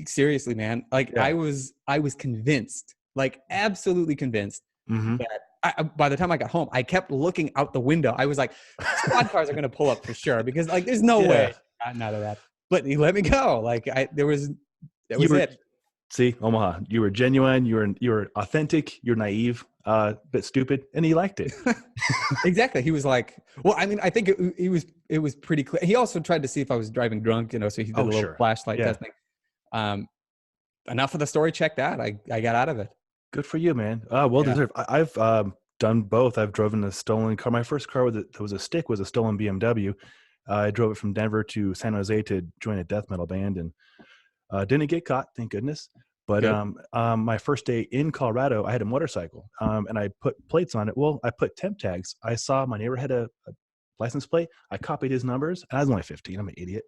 Seriously, man. Like Yeah. I was convinced, like absolutely convinced that by the time I got home, I kept looking out the window. I was like, squad cars are going to pull up for sure because like there's no way gotten out of that. But he let me go. Like that was it. See, Omaha, you were genuine, you were authentic, you're naive, but stupid, and he liked it. Exactly. He was like, well, I mean, I think it was pretty clear. He also tried to see if I was driving drunk, so he did a little flashlight testing. Enough of the story checked out. I got out of it. Good for you, man. Well deserved. I've done both. I've driven a stolen car. My first car that was a stick was a stolen BMW. I drove it from Denver to San Jose to join a death metal band, and didn't get caught, thank goodness. But my first day in Colorado, I had a motorcycle, and I put plates on it. Well, I put temp tags. I saw my neighbor had a license plate. I copied his numbers, and I was only 15. I'm an idiot.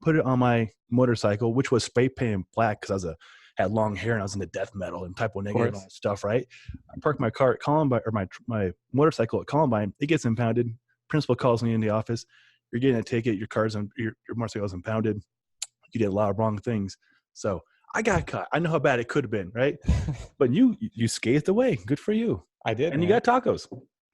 Put it on my motorcycle, which was spray painted black because had long hair and I was into death metal and type 1 negative and all that stuff, right? I parked my car at Columbine, or my motorcycle at Columbine. It gets impounded. Principal calls me in the office. "You're getting a ticket. Your motorcycle is impounded. You did a lot of wrong things." So I got caught. I know how bad it could have been, right? But you scathed away. Good for you. I did. And you got tacos.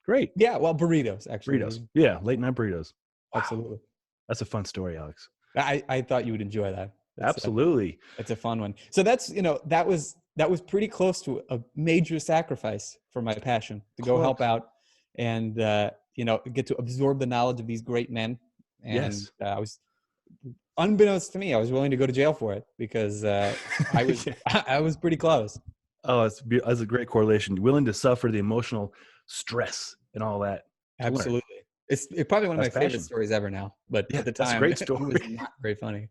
Great. Yeah, well, burritos, actually. Burritos. Yeah, late night burritos. Wow. Absolutely. That's a fun story, Alex. I thought you would enjoy that. Absolutely. It's a fun one. So that's, that was pretty close to a major sacrifice for my passion to go help out and, get to absorb the knowledge of these great men. And I was, unbeknownst to me, I was willing to go to jail for it because I was pretty close. Oh, that's a great correlation. Willing to suffer the emotional stress and all that. Absolutely. It's probably one of my favorite stories ever now, but at the time, great story. It was not very funny.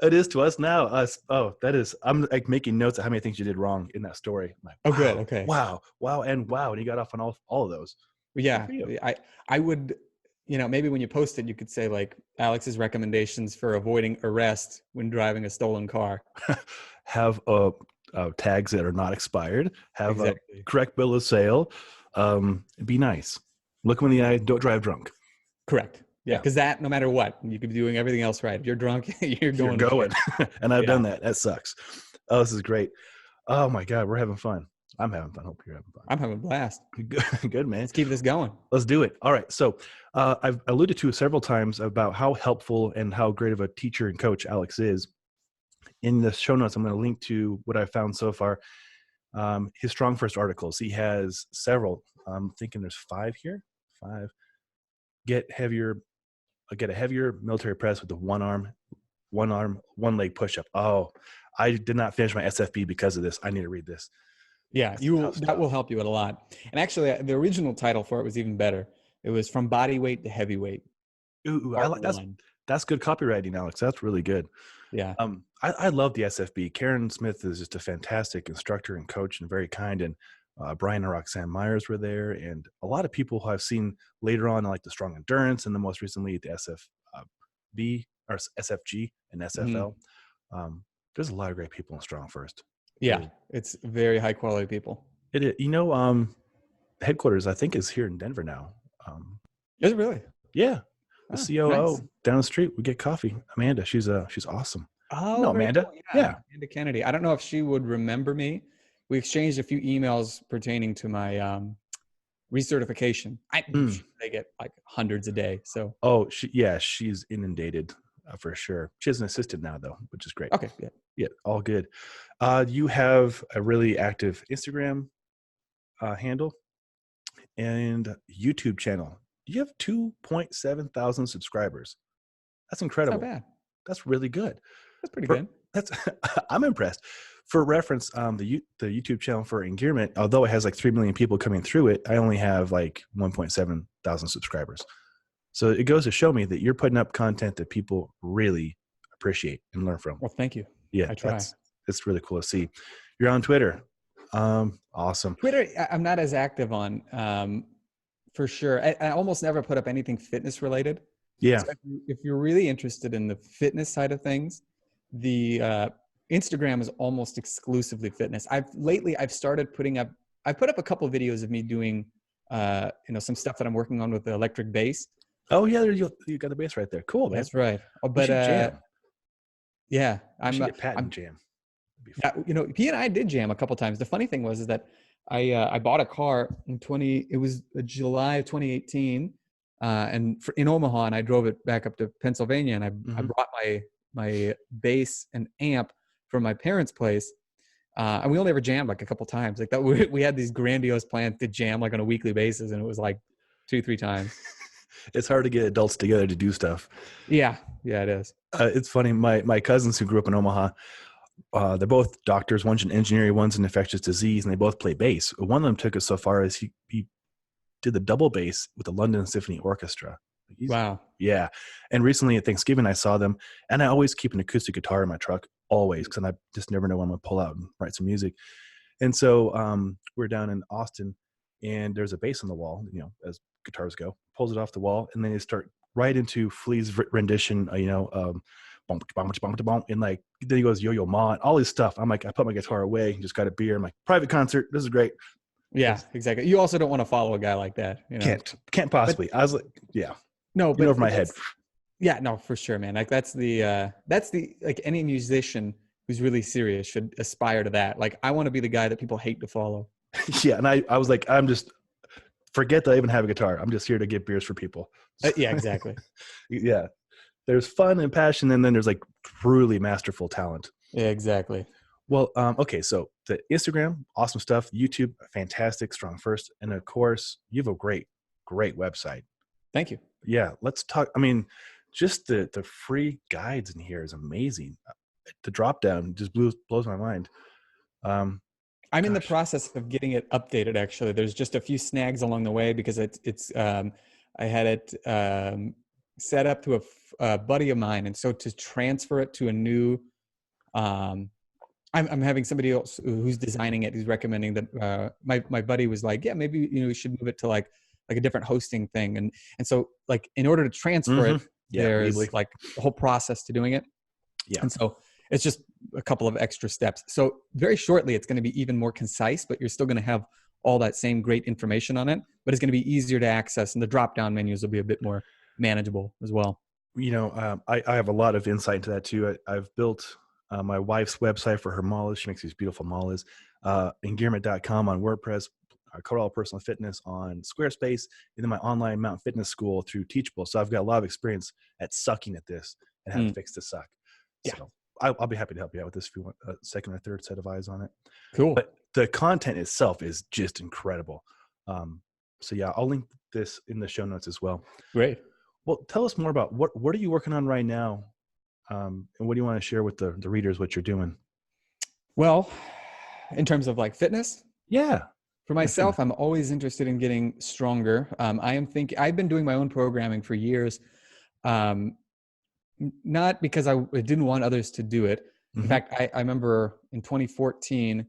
It is to us now. I'm like making notes of how many things you did wrong in that story. I'm like, wow, good. Okay. Wow. And you got off on all of those. Yeah. I would, maybe when you post it, you could say like Alex's recommendations for avoiding arrest when driving a stolen car. Have tags that are not expired. Have a correct bill of sale. Be nice. Look them in the eye. Don't drive drunk. Correct. Yeah, because that, no matter what, you could be doing everything else right. If you're drunk, you're going. And I've done that. That sucks. Oh, this is great. Oh my God, we're having fun. I'm having fun. Hope you're having fun. I'm having a blast. Good, man. Let's keep this going. Let's do it. All right. So I've alluded to several times about how helpful and how great of a teacher and coach Aleks is. In the show notes, I'm going to link to what I've found so far. His Strong First articles. He has several. I'm thinking there's 5 here. 5. Get a heavier military press with the one leg push-up. Oh, I did not finish my SFB because of this. I need to read this. Yeah, that will help you a lot. And actually, the original title for it was even better. It was From Body Weight to Heavyweight. Ooh, that's good copywriting, Aleks. That's really good. Yeah. I love the SFB. Karen Smith is just a fantastic instructor and coach and very kind. And Brian and Roxanne Myers were there, and a lot of people who I've seen later on, like the Strong Endurance, and then most recently the SFB or SFG and SFL. There's a lot of great people in Strong First. Yeah, it's very high quality people. It is. Headquarters I think is here in Denver now. Is it really? Yeah, the COO down the street. We get coffee. Amanda, she's awesome. Oh, no, Amanda. Cool. Yeah, Amanda Kennedy. I don't know if she would remember me. We exchanged a few emails pertaining to my recertification. They get like hundreds a day. So. Oh, she's inundated for sure. She has an assistant now though, which is great. Okay. Yeah, all good. You have a really active Instagram handle and YouTube channel. You have 2.7 thousand subscribers. That's It's not incredible. bad. That's really good. That's pretty good. That's I'm impressed. For reference, the YouTube channel for Engearment, although it has like 3 million people coming through it, I only have like 1.7 thousand subscribers. So it goes to show me that you're putting up content that people really appreciate and learn from. Well, thank you. Yeah, I try. it's really cool to see. You're on Twitter. Awesome. Twitter, I'm not as active on, for sure. I almost never put up anything fitness related. Yeah. So if you're really interested in the fitness side of things, the Instagram is almost exclusively fitness. I've started putting up. I've put up a couple of videos of me doing, some stuff that I'm working on with the electric bass. Oh yeah, you got the bass right there. Cool, man. That's right. Oh, but jam. Yeah, I'm jam. He and I did jam a couple times. The funny thing is that I bought a car in July of 2018, in Omaha, and I drove it back up to Pennsylvania, and I brought my bass and amp from my parents' place, and we only ever jammed like a couple times. Like that, we had these grandiose plans to jam like on a weekly basis, and it was like 2-3 times. It's hard to get adults together to do stuff. Yeah, it is. It's funny. My cousins who grew up in Omaha, they're both doctors. One's in engineering, one's in infectious disease, and they both play bass. One of them took it so far as he did the double bass with the London Symphony Orchestra. Wow. Yeah. And recently at Thanksgiving, I saw them, and I always keep an acoustic guitar in my truck, always, because I just never know when I'm going to pull out and write some music. And so we're down in Austin, and there's a bass on the wall, as guitars go, pulls it off the wall, and then they start right into Flea's rendition, and like, then he goes Yo-Yo Ma, and all this stuff. I'm like, I put my guitar away, just got a beer. I'm like, private concert, this is great. Yeah, exactly. You also don't want to follow a guy like that. Can't possibly. But I was like, yeah. No, but over my head. Yeah, no, for sure, man. Like that's the like any musician who's really serious should aspire to that. Like I want to be the guy that people hate to follow. Yeah, and I was like, forget that I even have a guitar. I'm just here to get beers for people. Yeah, exactly. Yeah. There's fun and passion, and then there's like truly masterful talent. Yeah, exactly. Well, okay, so the Instagram, awesome stuff. YouTube, fantastic, strong first. And of course, you have a great website. Thank you. Yeah, let's talk. I mean, just the free guides in here is amazing. The drop down just blows my mind. I'm in the process of getting it updated. Actually, there's just a few snags along the way because I had it set up to a buddy of mine, and so to transfer it to a new, I'm having somebody else who's designing it. Who's recommending that my buddy was like, yeah, maybe you should move it to like a different hosting thing, and so like in order to transfer it, there's like a whole process to doing it. Yeah, and so it's just a couple of extra steps. So very shortly, it's going to be even more concise, but you're still going to have all that same great information on it, but it's going to be easier to access, and the drop-down menus will be a bit more manageable as well. I have a lot of insight into that too. I've built my wife's website for her malas. She makes these beautiful malas. Engearment.com on WordPress, Corral Personal Fitness on Squarespace, and then my online Mountain Fitness School through Teachable. So I've got a lot of experience at sucking at this and how to fix the suck. Yeah. So I'll be happy to help you out with this if you want a second or third set of eyes on it. Cool. But the content itself is just incredible. So yeah, I'll link this in the show notes as well. Great. Well, tell us more about what are you working on right now? And what do you want to share with the readers what you're doing? Well, in terms of like fitness? Yeah. For myself, I'm always interested in getting stronger. I've been doing my own programming for years. Not because I didn't want others to do it. In fact, I remember in 2014,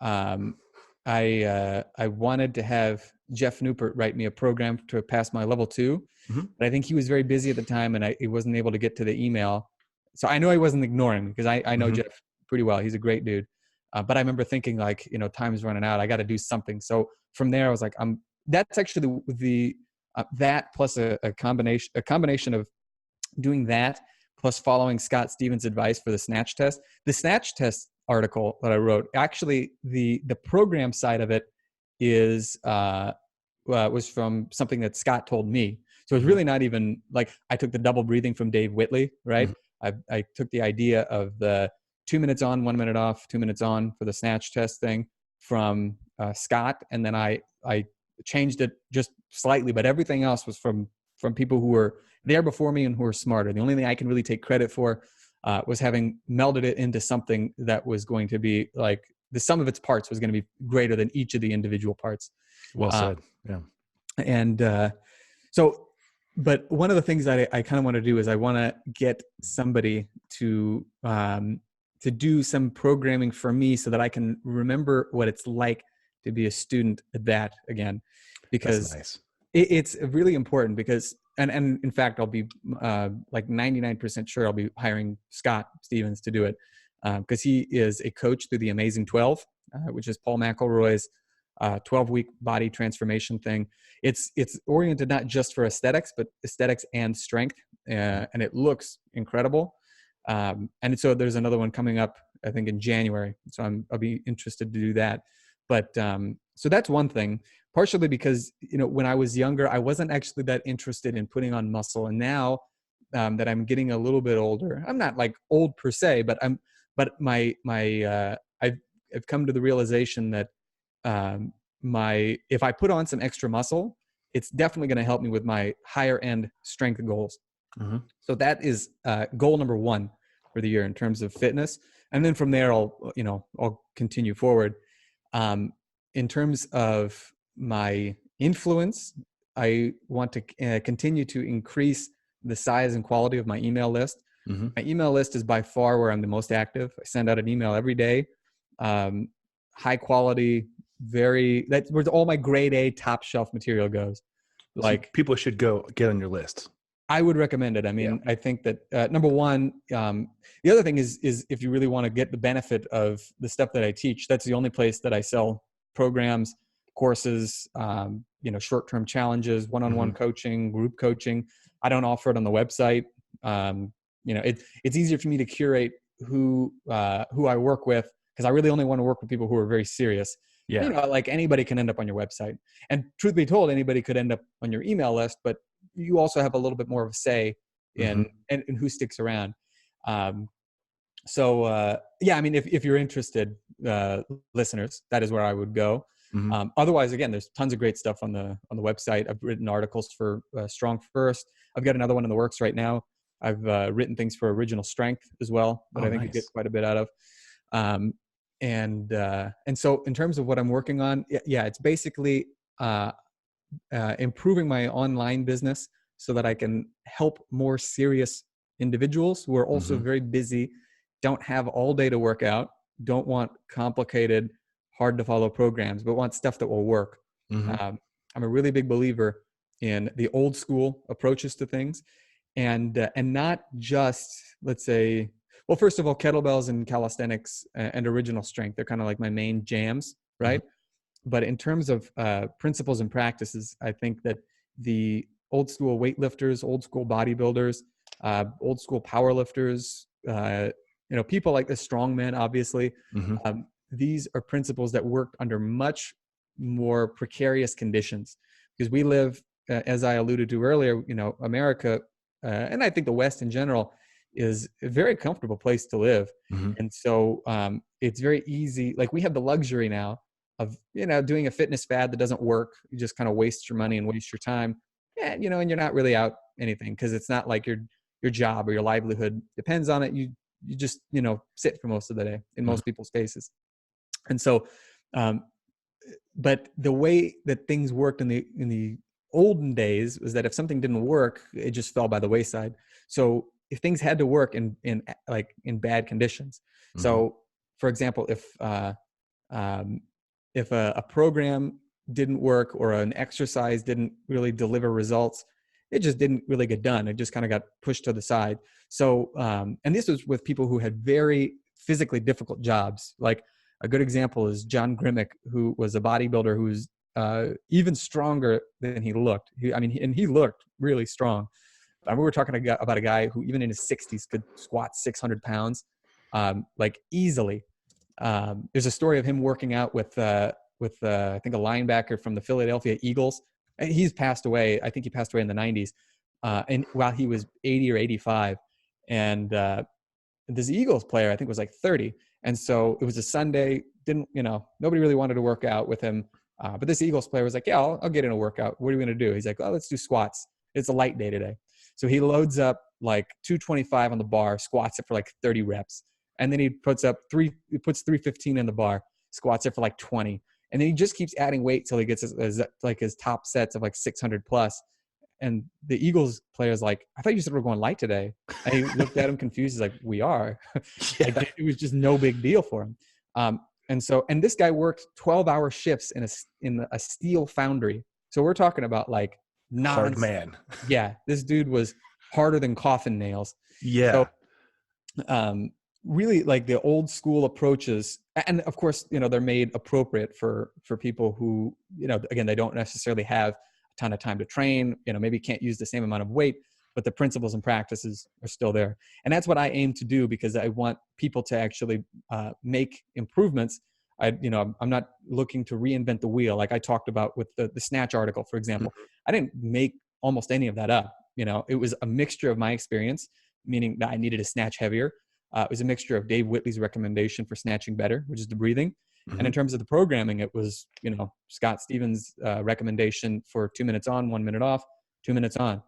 I wanted to have Jeff Newport write me a program to pass my level 2. But I think he was very busy at the time, and he wasn't able to get to the email. So I know he wasn't ignoring me because I know Jeff pretty well. He's a great dude. But I remember thinking like, time's running out. I got to do something. So from there, I was like, that's actually that plus a combination of doing that plus following Scott Stevens' advice for the Snatch Test. The Snatch Test article that I wrote, actually the program side of it was from something that Scott told me. So it's really not even like I took the double breathing from Dave Whitley, right? I took the idea of the 2 minutes on, 1 minute off, 2 minutes on for the Snatch Test thing from Scott. And then I changed it just slightly, but everything else was from people who were there before me and who were smarter. The only thing I can really take credit for was having melded it into something that was going to be like the sum of its parts was going to be greater than each of the individual parts. Well said. Yeah. And so, but one of the things that I kind of want to do is I want to get somebody to do some programming for me so that I can remember what it's like to be a student at that again, because nice. It's really important because, and in fact, I'll be like 99% sure I'll be hiring Scott Stevens to do it because he is a coach through the Amazing 12, which is Paul McElroy's 12-week body transformation thing. It's oriented not just for aesthetics, but aesthetics and strength, and it looks incredible. And so there's another one coming up, I think, in January. So I'll be interested to do that. But so that's one thing, partially because, when I was younger, I wasn't actually that interested in putting on muscle. And now that I'm getting a little bit older, I'm not like old per se, but I've come to the realization that if I put on some extra muscle, it's definitely going to help me with my higher end strength goals. Mm-hmm. So that is goal number one for the year in terms of fitness. And then from there, I'll continue forward. In terms of my influence, I want to continue to increase the size and quality of my email list. Mm-hmm. My email list is by far where I'm the most active. I send out an email every day, high quality, that's where all my grade A top shelf material goes. Like, people should go get on your list. I would recommend it. I mean, yeah. I think that number one, the other thing is if you really want to get the benefit of the stuff that I teach, that's the only place that I sell programs, courses, short-term challenges, one-on-one mm-hmm. coaching, group coaching. I don't offer it on the website. It's easier for me to curate who I work with, because I really only want to work with people who are very serious. Yeah. Like anybody can end up on your website. And truth be told, anybody could end up on your email list, but you also have a little bit more of a say in, mm-hmm. in who sticks around. If you're interested, listeners, that is where I would go. Mm-hmm. Otherwise, again, there's tons of great stuff on the website. I've written articles for Strong First. I've got another one in the works right now. I've written things for Original Strength as well, that I think you get quite a bit out of. And so in terms of what I'm working on, it's basically improving my online business so that I can help more serious individuals who are also mm-hmm. very busy, don't have all day to work out, don't want complicated, hard to follow programs, but want stuff that will work. Mm-hmm. I'm a really big believer in the old school approaches to things, and not just, let's say, well, first of all, kettlebells and calisthenics and original strength, they're kind of like my main jams, right? Mm-hmm. But in terms of principles and practices, I think that the old school weightlifters, old school bodybuilders, old school powerlifters, people like the strongmen, obviously, mm-hmm. These are principles that worked under much more precarious conditions, because we live, as I alluded to earlier, America, and I think the West in general, is a very comfortable place to live. Mm-hmm. And so it's very easy. Like, we have the luxury now of, doing a fitness fad that doesn't work. You just kind of waste your money and waste your time. And you're not really out anything, because it's not like your job or your livelihood depends on it. You just, sit for most of the day in most people's cases. And so, but the way that things worked in the olden days was that if something didn't work, it just fell by the wayside. So if things had to work in bad conditions. Mm-hmm. So, for example, if a program didn't work or an exercise didn't really deliver results, it just didn't really get done. It just kind of got pushed to the side. So, and this was with people who had very physically difficult jobs. Like, a good example is John Grimek, who was a bodybuilder who was even stronger than he looked. He looked really strong. We were talking about a guy who, even in his 60s, could squat 600 pounds, like easily. There's a story of him working out with I think a linebacker from the Philadelphia Eagles. He's passed away. I think he passed away in the 90s, and while he was 80 or 85, and this Eagles player, I think, was like 30. And so it was a Sunday. Nobody really wanted to work out with him. But this Eagles player was like, yeah, I'll get in a workout. What are we going to do? He's like, oh, let's do squats. It's a light day today. So he loads up like 225 on the bar, squats it for like 30 reps. And then he puts 315 in the bar, squats it for like 20. And then he just keeps adding weight till he gets his top sets of like 600 plus. And the Eagles player's like, I thought you said we're going light today. And he looked at him confused. He's like, we are. Yeah. Like, it was just no big deal for him. And this guy worked 12-hour shifts in a steel foundry. So we're talking about like hard man. Yeah, this dude was harder than coffin nails. Yeah. So, really like the old school approaches, and of course, they're made appropriate for people who, again, they don't necessarily have a ton of time to train, maybe can't use the same amount of weight, but the principles and practices are still there. And that's what I aim to do, because I want people to actually make improvements. I'm not looking to reinvent the wheel. Like I talked about with the Snatch article, for example. I didn't make almost any of that up. It was a mixture of my experience, meaning that I needed to snatch heavier. It was a mixture of Dave Whitley's recommendation for snatching better, which is the breathing. And in terms of the programming, it was, Scott Stevens' recommendation for 2 minutes on, 1 minute off, 2 minutes on.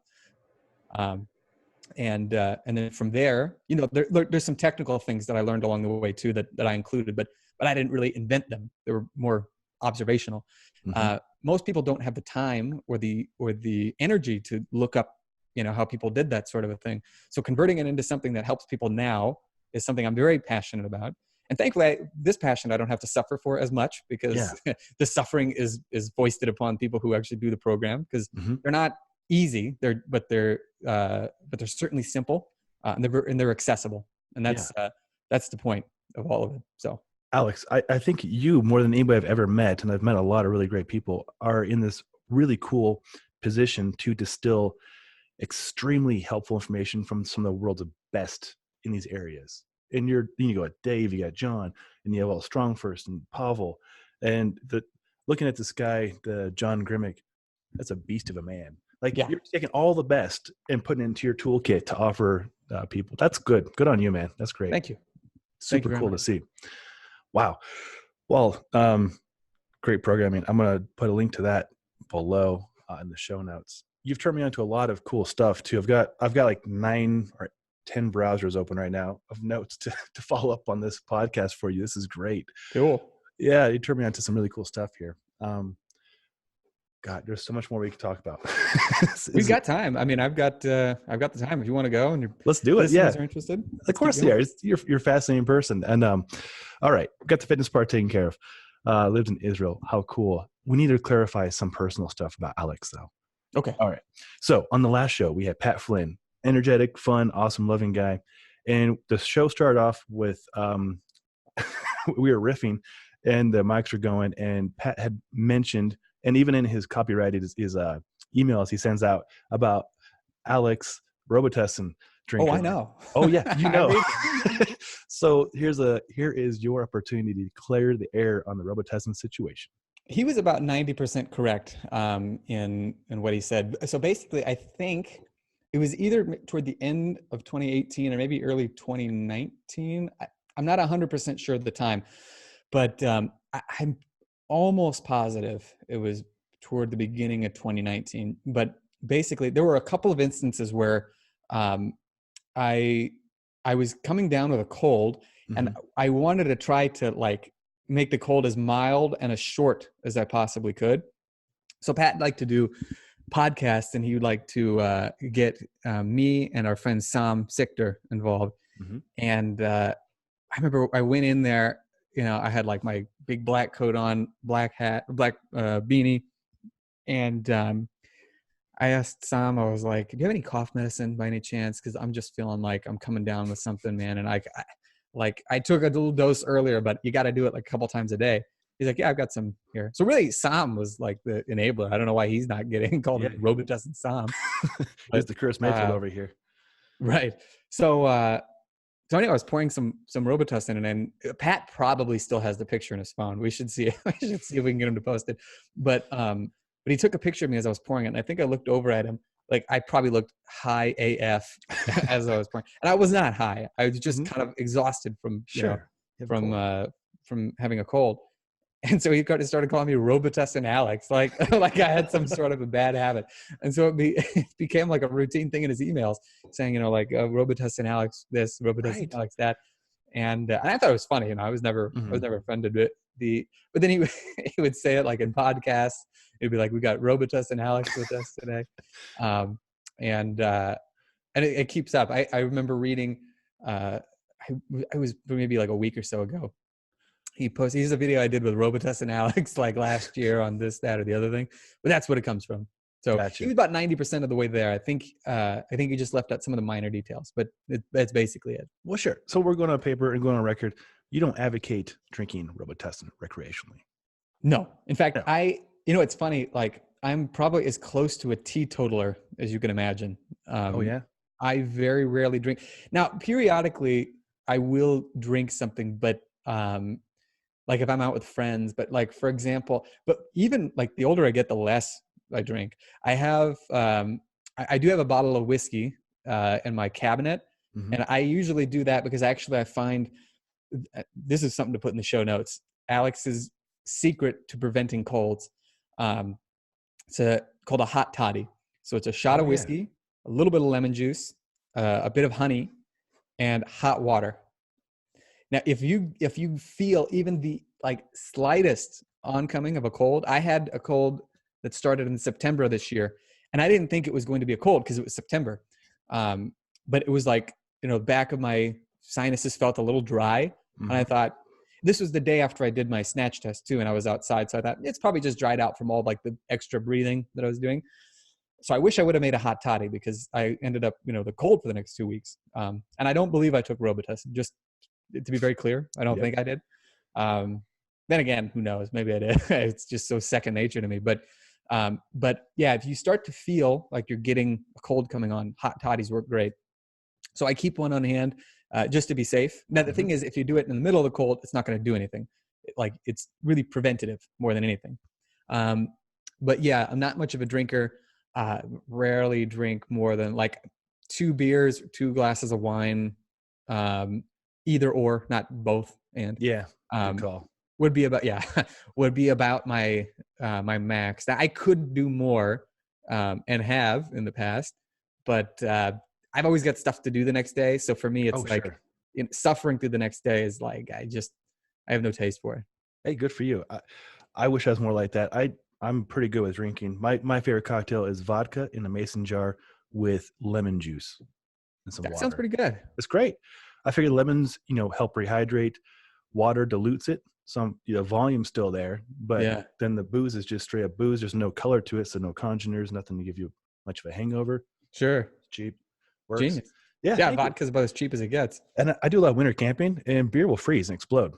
And then from there, there's some technical things that I learned along the way too, that I included, but I didn't really invent them. They were more observational. Most people don't have the time or the energy to look up, how people did that sort of a thing. So converting it into something that helps people now is something I'm very passionate about. And thankfully, this passion I don't have to suffer for as much, because the suffering is foisted upon people who actually do the program, because they're not easy. But they're certainly simple, and they're accessible. And that's the point of all of it. So, Aleks, I think you, more than anybody I've ever met, and I've met a lot of really great people, are in this really cool position to distill extremely helpful information from some of the world's best in these areas. And you got Dave, you got John, and you have Strong First and Pavel, and looking at this guy, the John Grimek, that's a beast of a man. Like you're taking all the best and putting it into your toolkit to offer people. That's good. Good on you, man. That's great. Thank you. Super cool to see. Wow. Well, great programming. I'm going to put a link to that below in the show notes. You've turned me on to a lot of cool stuff too. I've got like 9 or 10 browsers open right now of notes to follow up on this podcast for you. This is great. Cool. Yeah, you turned me on to some really cool stuff here. God, there's so much more we could talk about. We've got time. I mean, I've got the time if you want to go, and let's do it. Yeah, are interested. Of course they are. You're a fascinating person. And all right, got the fitness part taken care of. Lived in Israel. How cool. We need to clarify some personal stuff about Aleks, though. Okay. All right. So on the last show, we had Pat Flynn, energetic, fun, awesome, loving guy. And the show started off with we were riffing and the mics were going, and Pat had mentioned, and even in his copyrighted his emails he sends out about Aleks Robitussin drinking. Oh, I know. Oh yeah, you know. So here is your opportunity to clear the air on the Robitussin situation. He was about 90% correct in what he said. So basically, I think it was either toward the end of 2018 or maybe early 2019. I'm not 100% sure at the time, but I'm almost positive it was toward the beginning of 2019. But basically, there were a couple of instances where I was coming down with a cold, and I wanted to try to make the cold as mild and as short as I possibly could. So Pat liked to do podcasts, and he would like to get me and our friend Sam Sichter involved. And I remember I went in there, I had like my big black coat on, black hat, black beanie. And I asked Sam, I was like, do you have any cough medicine by any chance? Because I'm just feeling like I'm coming down with something, man. And I took a little dose earlier, but you got to do it like a couple times a day. He's like, yeah, I've got some here. So really, Sam was like the enabler. I don't know why he's not getting called Robitussin Sam. He's the Chris Mayfield over here. Right. So anyway, I was pouring some Robitussin, and then Pat probably still has the picture in his phone. We should see it. We should see if we can get him to post it. But he took a picture of me as I was pouring it, and I think I looked over at him. Like I probably looked high AF as I was pouring, and I was not high. I was just kind of exhausted from from having a cold. And so he started calling me Robitussin Alex, like like I had some sort of a bad habit. And so it became like a routine thing in his emails saying, you know, like Robitussin Alex this, Robitussin Alex that. And I thought it was funny. You know, I was never offended with but then he would say it like in podcasts. It'd be like, we got Robitussin Alex with us today. And it keeps up. I remember reading, I was maybe like a week or so ago. He's a video I did with Robitussin Alex like last year on this, that, or the other thing. But that's what it comes from. So he was about 90% of the way there. I think he just left out some of the minor details, but that's basically it. Well, sure. So we're going on paper and going on record. You don't advocate drinking Robitussin recreationally. No. In fact, it's funny. Like, I'm probably as close to a teetotaler as you can imagine. Oh, yeah? I very rarely drink. Now, periodically, I will drink something, but like if I'm out with friends, but like, for example, but even like the older I get, the less I drink. I have, I do have a bottle of whiskey in my cabinet. And I usually do that because actually I find, this is something to put in the show notes, Alex's secret to preventing colds. It's called a Hot Toddy. So it's a shot of whiskey, a little bit of lemon juice, a bit of honey, and hot water. Now, if you feel even the like slightest oncoming of a cold, I had a cold that started in September of this year, and I didn't think it was going to be a cold because it was September. But it was like, you know, back of my sinuses felt a little dry, and I thought, this was the day after I did my Snatch Test too, and I was outside, so I thought it's probably just dried out from all like the extra breathing that I was doing. So I wish I would have made a hot toddy because I ended up, you know, the cold for the next 2 weeks. And I don't believe I took Robitussin, just to be very clear. I don't think I did. Then again, who knows? Maybe I did. It's just so second nature to me. But yeah, if you start to feel like you're getting a cold coming on, hot toddies work great. So I keep one on hand just to be safe. Now, the thing is, if you do it in the middle of the cold, it's not going to do anything. It's really preventative more than anything. But yeah, I'm not much of a drinker. Rarely drink more than like 2 beers, 2 glasses of wine, either or, not both. And good call. would be about my my max. Now, I could do more and have in the past, but I've always got stuff to do the next day. So for me, it's suffering through the next day is like I have no taste for it. Hey, good for you. I wish I was more like that. I'm pretty good with drinking. My favorite cocktail is vodka in a mason jar with lemon juice and some water. That sounds pretty good. It's great. I figure lemons, help rehydrate. Water dilutes it. Some, volume's still there, but then the booze is just straight up booze. There's no color to it, so no congeners, nothing to give you much of a hangover. Sure. It's cheap. Works. Genius. Yeah, vodka's about as cheap as it gets. And I do a lot of winter camping, and beer will freeze and explode.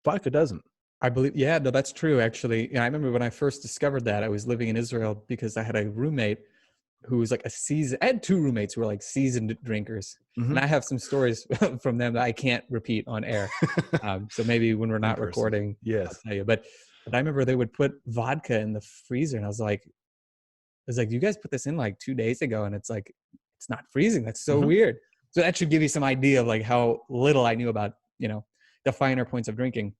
Vodka doesn't. I believe, no, that's true, actually. I remember when I first discovered that, I was living in Israel because I had a roommate who was like I had 2 roommates who were like seasoned drinkers. And I have some stories from them that I can't repeat on air. So maybe when we're not recording, I'll tell you. But I remember they would put vodka in the freezer, and I was like, you guys put this in like 2 days ago, and it's like, it's not freezing. That's so weird. So that should give you some idea of like how little I knew about, the finer points of drinking.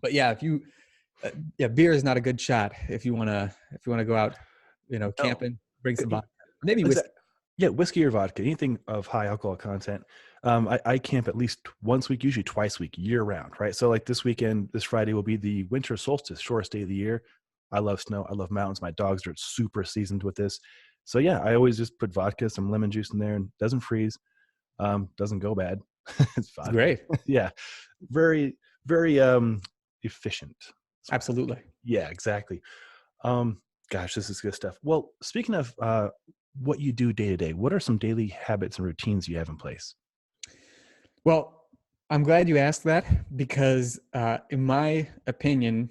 But yeah, if you, beer is not a good shot if you want to go out, camping, bring some vodka, maybe whiskey. Whiskey or vodka, anything of high alcohol content. I camp at least once a week, usually twice a week, year round, right? So like this weekend, this Friday will be the winter solstice, shortest day of the year. I love snow. I love mountains. My dogs are super seasoned with this. So yeah, I always just put vodka, some lemon juice in there, and it doesn't freeze. Doesn't go bad. It's fine. Great. Yeah. Very, very efficient. Absolutely. Yeah, exactly. Gosh, this is good stuff. Well, speaking of what you do day to day, what are some daily habits and routines you have in place? Well, I'm glad you asked that because in my opinion,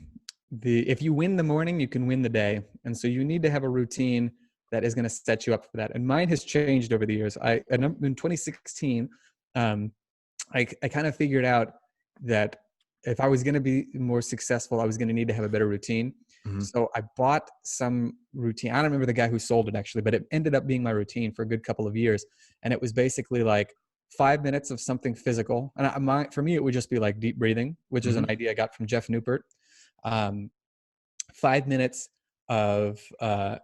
if you win the morning, you can win the day. And so you need to have a routine that is going to set you up for that. And mine has changed over the years. In 2016, I kind of figured out that if I was going to be more successful, I was going to need to have a better routine. So I bought some routine. I don't remember the guy who sold it actually, but it ended up being my routine for a good couple of years. And it was basically like 5 minutes of something physical. And for me, it would just be like deep breathing, which is an idea I got from Jeff Newport. 5 minutes of, it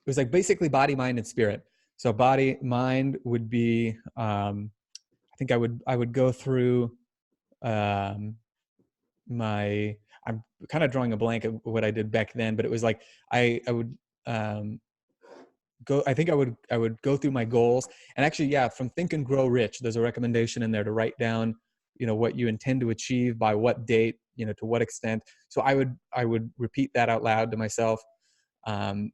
was like basically body, mind, and spirit. So body, mind would be, I think I would go through I'm kind of drawing a blank of what I did back then, but it was like, I would, I think I would go through my goals. And actually, yeah, from Think and Grow Rich, there's a recommendation in there to write down, what you intend to achieve by what date, to what extent. So I would repeat that out loud to myself. And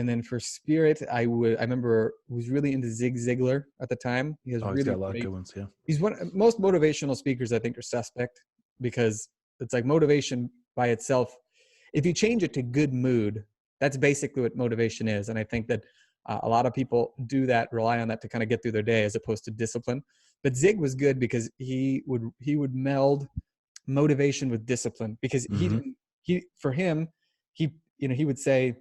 then for spirit, I remember was really into Zig Ziglar at the time. He has He's got really a lot great, of good ones. Yeah. he's most motivational speakers I think are suspect, because it's like motivation by itself. If you change it to good mood, that's basically what motivation is. And I think that a lot of people do that, rely on that to kind of get through their day as opposed to discipline. But Zig was good because he would meld motivation with discipline, because for him, he would say,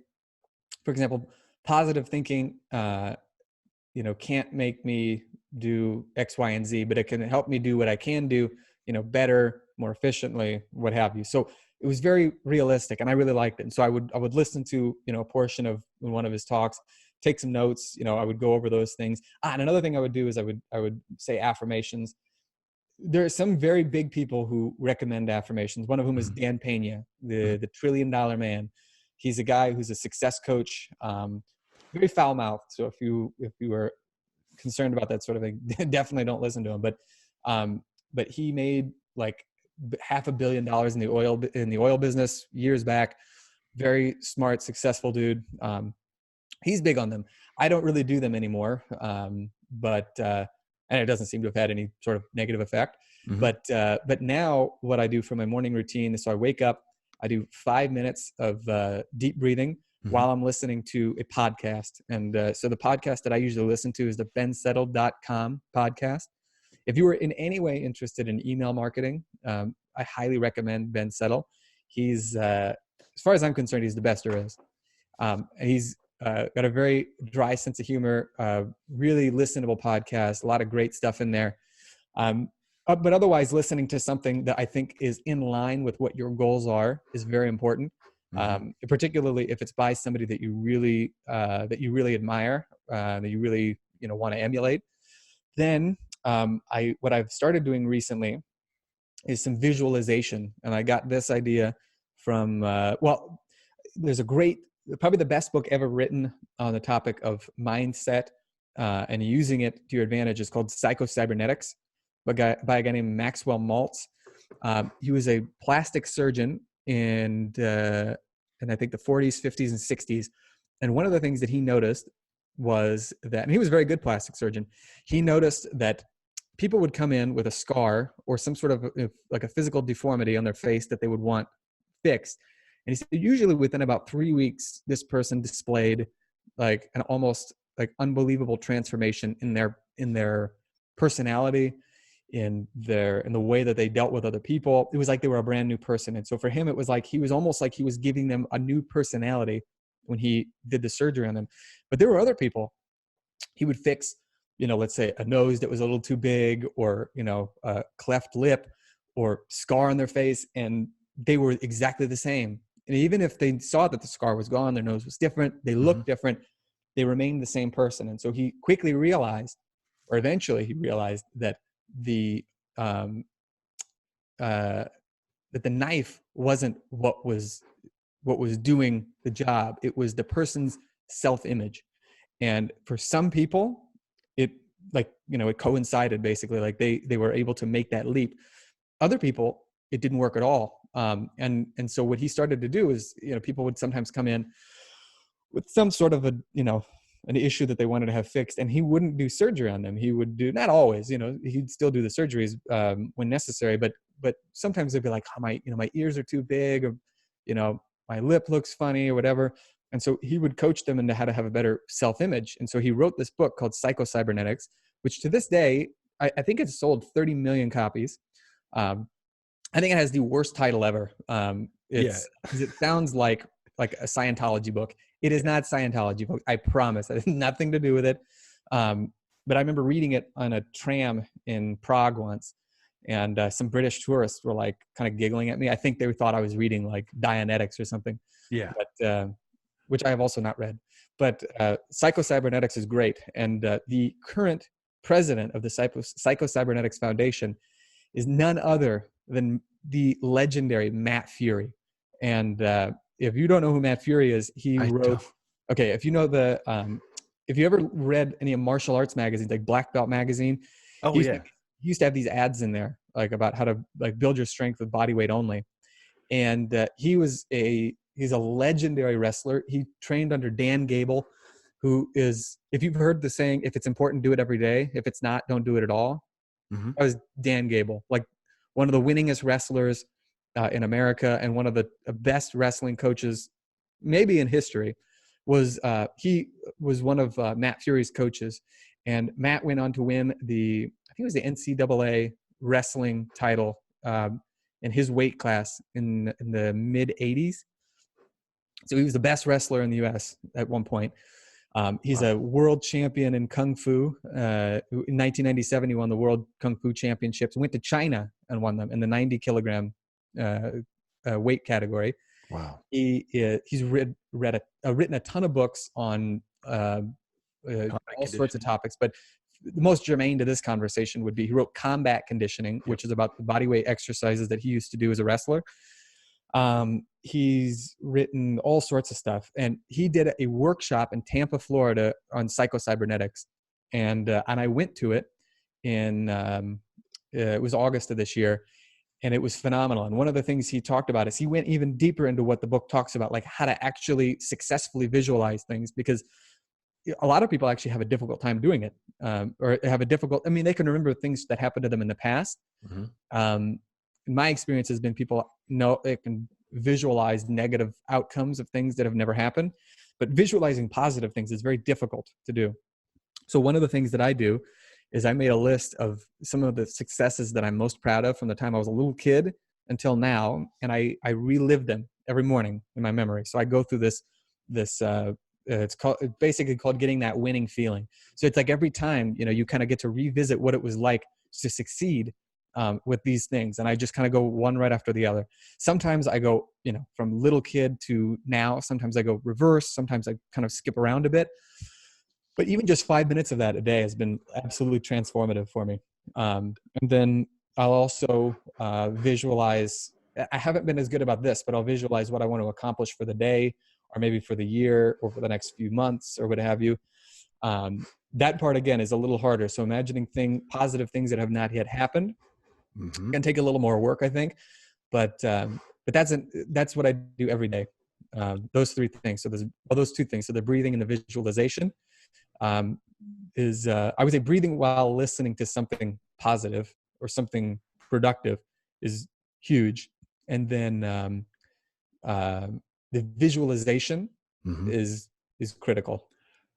for example, positive thinking, can't make me do X, Y, and Z, but it can help me do what I can do, better, more efficiently, what have you. So it was very realistic, and I really liked it. And so I would listen to, a portion of one of his talks, take some notes, I would go over those things. And another thing I would do is I would say affirmations. There are some very big people who recommend affirmations. One of whom is Dan Pena, the $1 trillion man. He's a guy who's a success coach, very foul-mouthed. So if you are concerned about that sort of thing, definitely don't listen to him. But he made like $500 million in the oil business years back. Very smart, successful dude. He's big on them. I don't really do them anymore, and it doesn't seem to have had any sort of negative effect. But now what I do for my morning routine is, so I wake up, I do 5 minutes of deep breathing while I'm listening to a podcast. And so the podcast that I usually listen to is the bensettle.com podcast. If you were in any way interested in email marketing, I highly recommend Ben Settle. He's, as far as I'm concerned, he's the best there is. He's got a very dry sense of humor, really listenable podcast, a lot of great stuff in there. But otherwise, listening to something that I think is in line with what your goals are is very important. Particularly if it's by somebody that you really admire, that you really want to emulate. Then what I've started doing recently is some visualization, and I got this idea from there's a great, probably the best book ever written on the topic of mindset and using it to your advantage is called Psycho-Cybernetics by a guy named Maxwell Maltz. He was a plastic surgeon in I think the 40s, 50s, and 60s. And one of the things that he noticed was that, and he was a very good plastic surgeon, he noticed that people would come in with a scar or some sort of like a physical deformity on their face that they would want fixed. And he said usually within about 3 weeks, this person displayed like an almost like unbelievable transformation in their personality, in the way that they dealt with other people. It was like they were a brand new person. And so for him, it was like he was almost like he was giving them a new personality when he did the surgery on them. But there were other people he would fix, let's say a nose that was a little too big, or a cleft lip or scar on their face, and they were exactly the same. And even if they saw that the scar was gone, their nose was different, they looked different, they remained the same person. And so he quickly realized, or eventually he realized, that the knife wasn't what was doing the job. It was the person's self-image. And for some people, it coincided basically, like they were able to make that leap. Other people, it didn't work at all. And so what he started to do is, people would sometimes come in with some sort of an issue that they wanted to have fixed, and he wouldn't do surgery on them. He would do, not always, he'd still do the surgeries when necessary, but sometimes they'd be like, oh, my ears are too big, or, my lip looks funny or whatever. And so he would coach them into how to have a better self-image. And so he wrote this book called Psycho-Cybernetics, which to this day, I think it's sold 30 million copies. I think it has the worst title ever. It sounds like a Scientology book. It is not Scientology book, I promise. It has nothing to do with it. But I remember reading it on a tram in Prague once, And some British tourists were like kind of giggling at me. I think they thought I was reading like Dianetics or something. Yeah. But which I have also not read. But Psycho-Cybernetics is great. And the current president of the Psycho-Cybernetics Foundation is none other than the legendary Matt Fury. And if you don't know who Matt Fury is, he wrote. Okay, if you know if you ever read any martial arts magazines, like Black Belt magazine, he used to have these ads in there, like about how to like build your strength with body weight only. And he's a legendary wrestler. He trained under Dan Gable, who is, if you've heard the saying, if it's important, do it every day. If it's not, don't do it at all. Mm-hmm. That was Dan Gable, like one of the winningest wrestlers in America and one of the best wrestling coaches, maybe in history. He was one of Matt Fury's coaches, and Matt went on to win I think it was the NCAA wrestling title in his weight class in the mid 80s. So he was the best wrestler in the U.S. at one point. He's a world champion in Kung Fu. In 1997, he won the World Kung Fu Championships, went to China and won them in the 90 kilogram weight category. Wow. He's written a ton of books on all sorts of topics, but the most germane to this conversation would be he wrote Combat Conditioning, which is about the body weight exercises that he used to do as a wrestler. He's written all sorts of stuff, and he did a workshop in Tampa, Florida on psycho-cybernetics. And I went to it it was August of this year, and it was phenomenal. And one of the things he talked about is he went even deeper into what the book talks about, like how to actually successfully visualize things, because a lot of people actually have a difficult time doing it, or have they can remember things that happened to them in the past. Mm-hmm. My experience has been people know they can visualize negative outcomes of things that have never happened, but visualizing positive things is very difficult to do. So one of the things that I do is I made a list of some of the successes that I'm most proud of from the time I was a little kid until now, and I relive them every morning in my memory. So I go through this it's basically called getting that winning feeling. So it's like every time, you kind of get to revisit what it was like to succeed with these things. And I just kind of go one right after the other. Sometimes I go, from little kid to now. Sometimes I go reverse. Sometimes I kind of skip around a bit. But even just 5 minutes of that a day has been absolutely transformative for me. And then I'll also visualize. I haven't been as good about this, but I'll visualize what I want to accomplish for the day, or maybe for the year, or for the next few months, or what have you. That part, again, is a little harder. So imagining positive things that have not yet happened can take a little more work, I think. But that's what I do every day. Those three things. So those two things. So the breathing and the visualization is, I would say, breathing while listening to something positive or something productive is huge. And then the visualization is critical.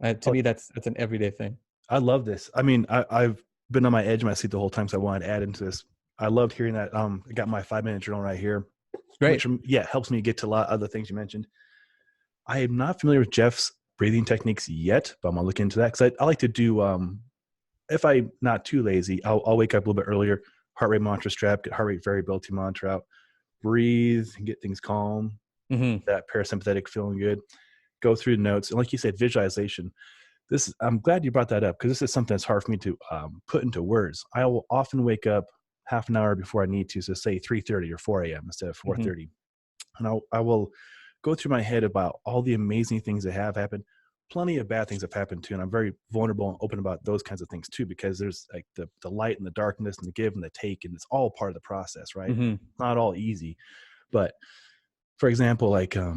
To me, that's an everyday thing. I love this. I mean, I've been on my edge of my seat the whole time, so I wanted to add into this. I loved hearing that. I got my 5-minute journal right here. Great. Which, helps me get to a lot of other things you mentioned. I am not familiar with Jeff's breathing techniques yet, but I'm going to look into that, because I like to do, if I'm not too lazy, I'll wake up a little bit earlier, heart rate mantra strap, get heart rate variability mantra out, breathe and get things calm, that parasympathetic feeling good, go through the notes. And like you said, visualization. I'm glad you brought that up, because this is something that's hard for me to put into words. I will often wake up half an hour before I need to, so say 3:30 or 4 a.m. instead of 4:30. And I will go through my head about all the amazing things that have happened. Plenty of bad things have happened too, and I'm very vulnerable and open about those kinds of things too, because there's like the light and the darkness and the give and the take, and it's all part of the process, right? It's not all easy. But for example, like a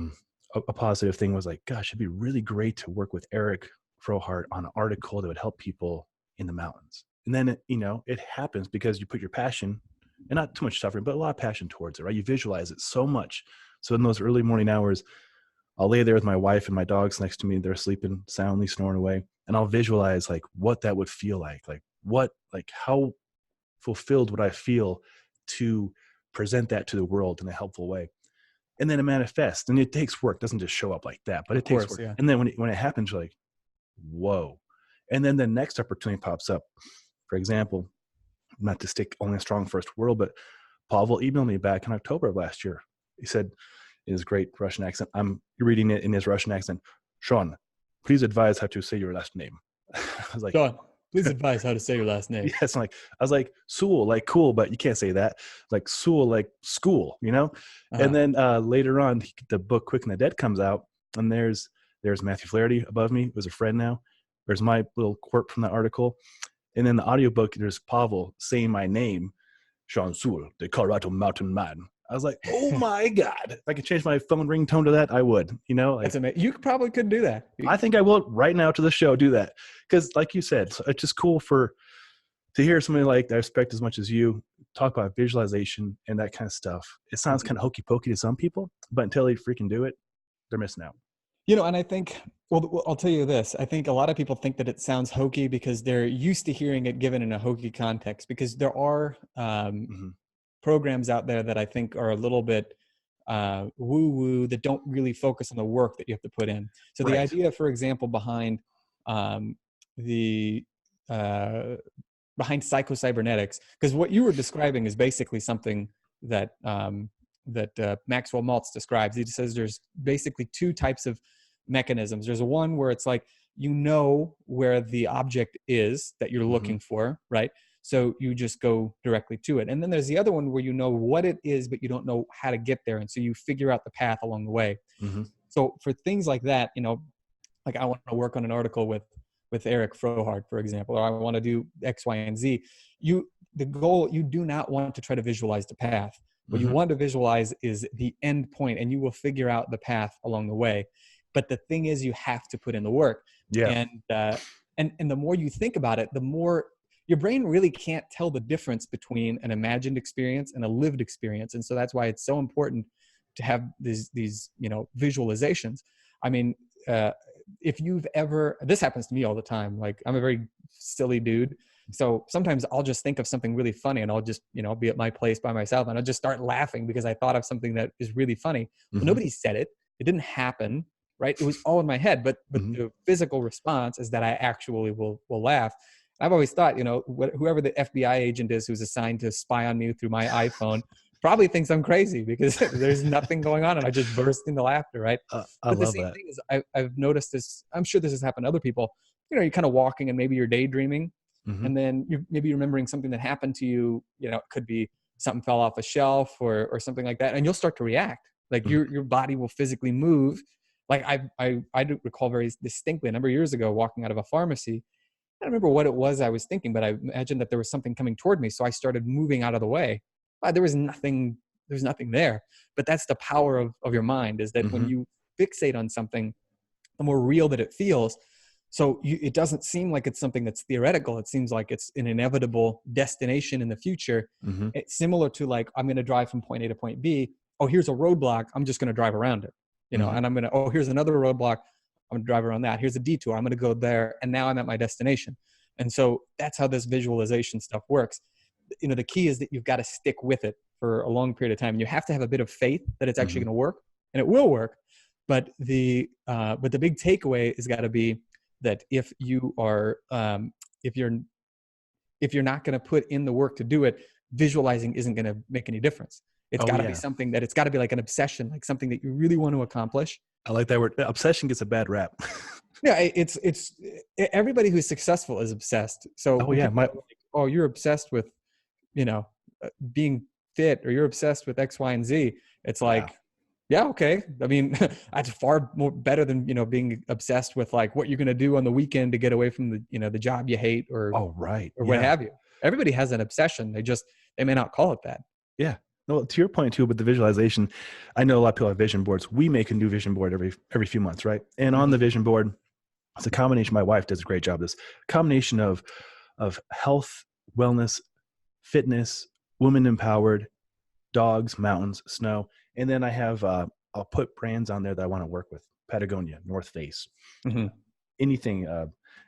positive thing was like, gosh, it'd be really great to work with Eric Frohart on an article that would help people in the mountains. And then, it happens because you put your passion, and not too much suffering, but a lot of passion towards it, right? You visualize it so much. So in those early morning hours, I'll lay there with my wife and my dogs next to me. They're sleeping soundly, snoring away. And I'll visualize like what that would feel like how fulfilled would I feel to present that to the world in a helpful way. And then it manifests, and it takes work. It doesn't just show up like that, but it takes work. Yeah. And then when it happens, you're like, whoa. And then the next opportunity pops up. For example, not to stick only a strong first world, but Pavel emailed me back in October of last year. He said in his great Russian accent, I'm reading it in his Russian accent, Sean, please advise how to say your last name. I was like, Sean, please advise how to say your last name. Yes, I was like, Sewell, like cool, but you can't say that. Like Sewell, like school, you know? And then later on, the book Quick and the Dead comes out, and there's Matthew Flaherty above me, who's a friend now. There's my little quirk from that article. And then the audiobook, there's Pavel saying my name, Sean Sewell, the Colorado Mountain Man. I was like, oh my God. If I could change my phone ringtone to that, I would. You know? That's amazing. You probably could do that. I think I will right now to the show do that. Because like you said, it's just cool to hear somebody like that I respect as much as you talk about visualization and that kind of stuff. It sounds kind of hokey pokey to some people, but until they freaking do it, they're missing out. You know, and I think, well, I'll tell you this. I think a lot of people think that it sounds hokey because they're used to hearing it given in a hokey context, because there are programs out there that I think are a little bit woo-woo, that don't really focus on the work that you have to put in. So the idea, for example, behind behind psychocybernetics, because what you were describing is basically something that Maxwell Maltz describes. He says there's basically two types of mechanisms. There's one where it's like, you know where the object is that you're looking for, right? So you just go directly to it. And then there's the other one where you know what it is, but you don't know how to get there. And so you figure out the path along the way. So for things like that, you know, like I want to work on an article with Eric Frohard, for example, or I want to do X, Y, and Z. The goal, you do not want to try to visualize the path. What you want to visualize is the end point, and you will figure out the path along the way. But the thing is, you have to put in the work. Yeah. And the more you think about it, the more your brain really can't tell the difference between an imagined experience and a lived experience. And so that's why it's so important to have these you know, visualizations. I mean, if you've ever, this happens to me all the time. Like, I'm a very silly dude. So sometimes I'll just think of something really funny, and I'll just, you know, be at my place by myself, and I'll just start laughing because I thought of something that is really funny. Well, nobody said it. It didn't happen, right? It was all in my head. But the physical response is that I actually will laugh. I've always thought, you know, whoever the FBI agent is who's assigned to spy on me through my iPhone probably thinks I'm crazy because there's nothing going on, and I just burst into laughter, right? But the same thing is, I've noticed this. I'm sure this has happened to other people. You know, you're kind of walking and maybe you're daydreaming, and then you're maybe remembering something that happened to you. You know, it could be something fell off a shelf or something like that, and you'll start to react. Like your body will physically move. Like I do recall very distinctly a number of years ago walking out of a pharmacy. I don't remember what it was I was thinking, but I imagined that there was something coming toward me, so I started moving out of the way. There was nothing there. But that's the power of your mind, is that when you fixate on something, the more real that it feels. So it doesn't seem like it's something that's theoretical. It seems like it's an inevitable destination in the future. It's similar to, like, I'm going to drive from point A to point B. Oh, here's a roadblock. I'm just going to drive around it, you know, and I'm going to, oh, here's another roadblock. I'm going to drive around that. Here's a detour. I'm going to go there. And now I'm at my destination. And so that's how this visualization stuff works. You know, the key is that you've got to stick with it for a long period of time. You have to have a bit of faith that it's actually going to work, and it will work. But the big takeaway has got to be that if you are, if you're not going to put in the work to do it, visualizing isn't going to make any difference. It's got to be something that, it's got to be like an obsession, like something that you really want to accomplish. I like that word. Obsession gets a bad rap. Yeah, it's everybody who's successful is obsessed. So you're obsessed with, you know, being fit, or you're obsessed with X, Y, and Z. It's like, yeah, okay. I mean, that's far more better than, you know, being obsessed with like what you're going to do on the weekend to get away from the, you know, the job you hate, or what have you. Everybody has an obsession. They may not call it that. Yeah. No, to your point too, with the visualization, I know a lot of people have vision boards. We make a new vision board every few months, right? And on the vision board, it's a combination. My wife does a great job of this combination of health, wellness, fitness, women empowered, dogs, mountains, snow. And then I have, I'll put brands on there that I want to work with: Patagonia, North Face, anything.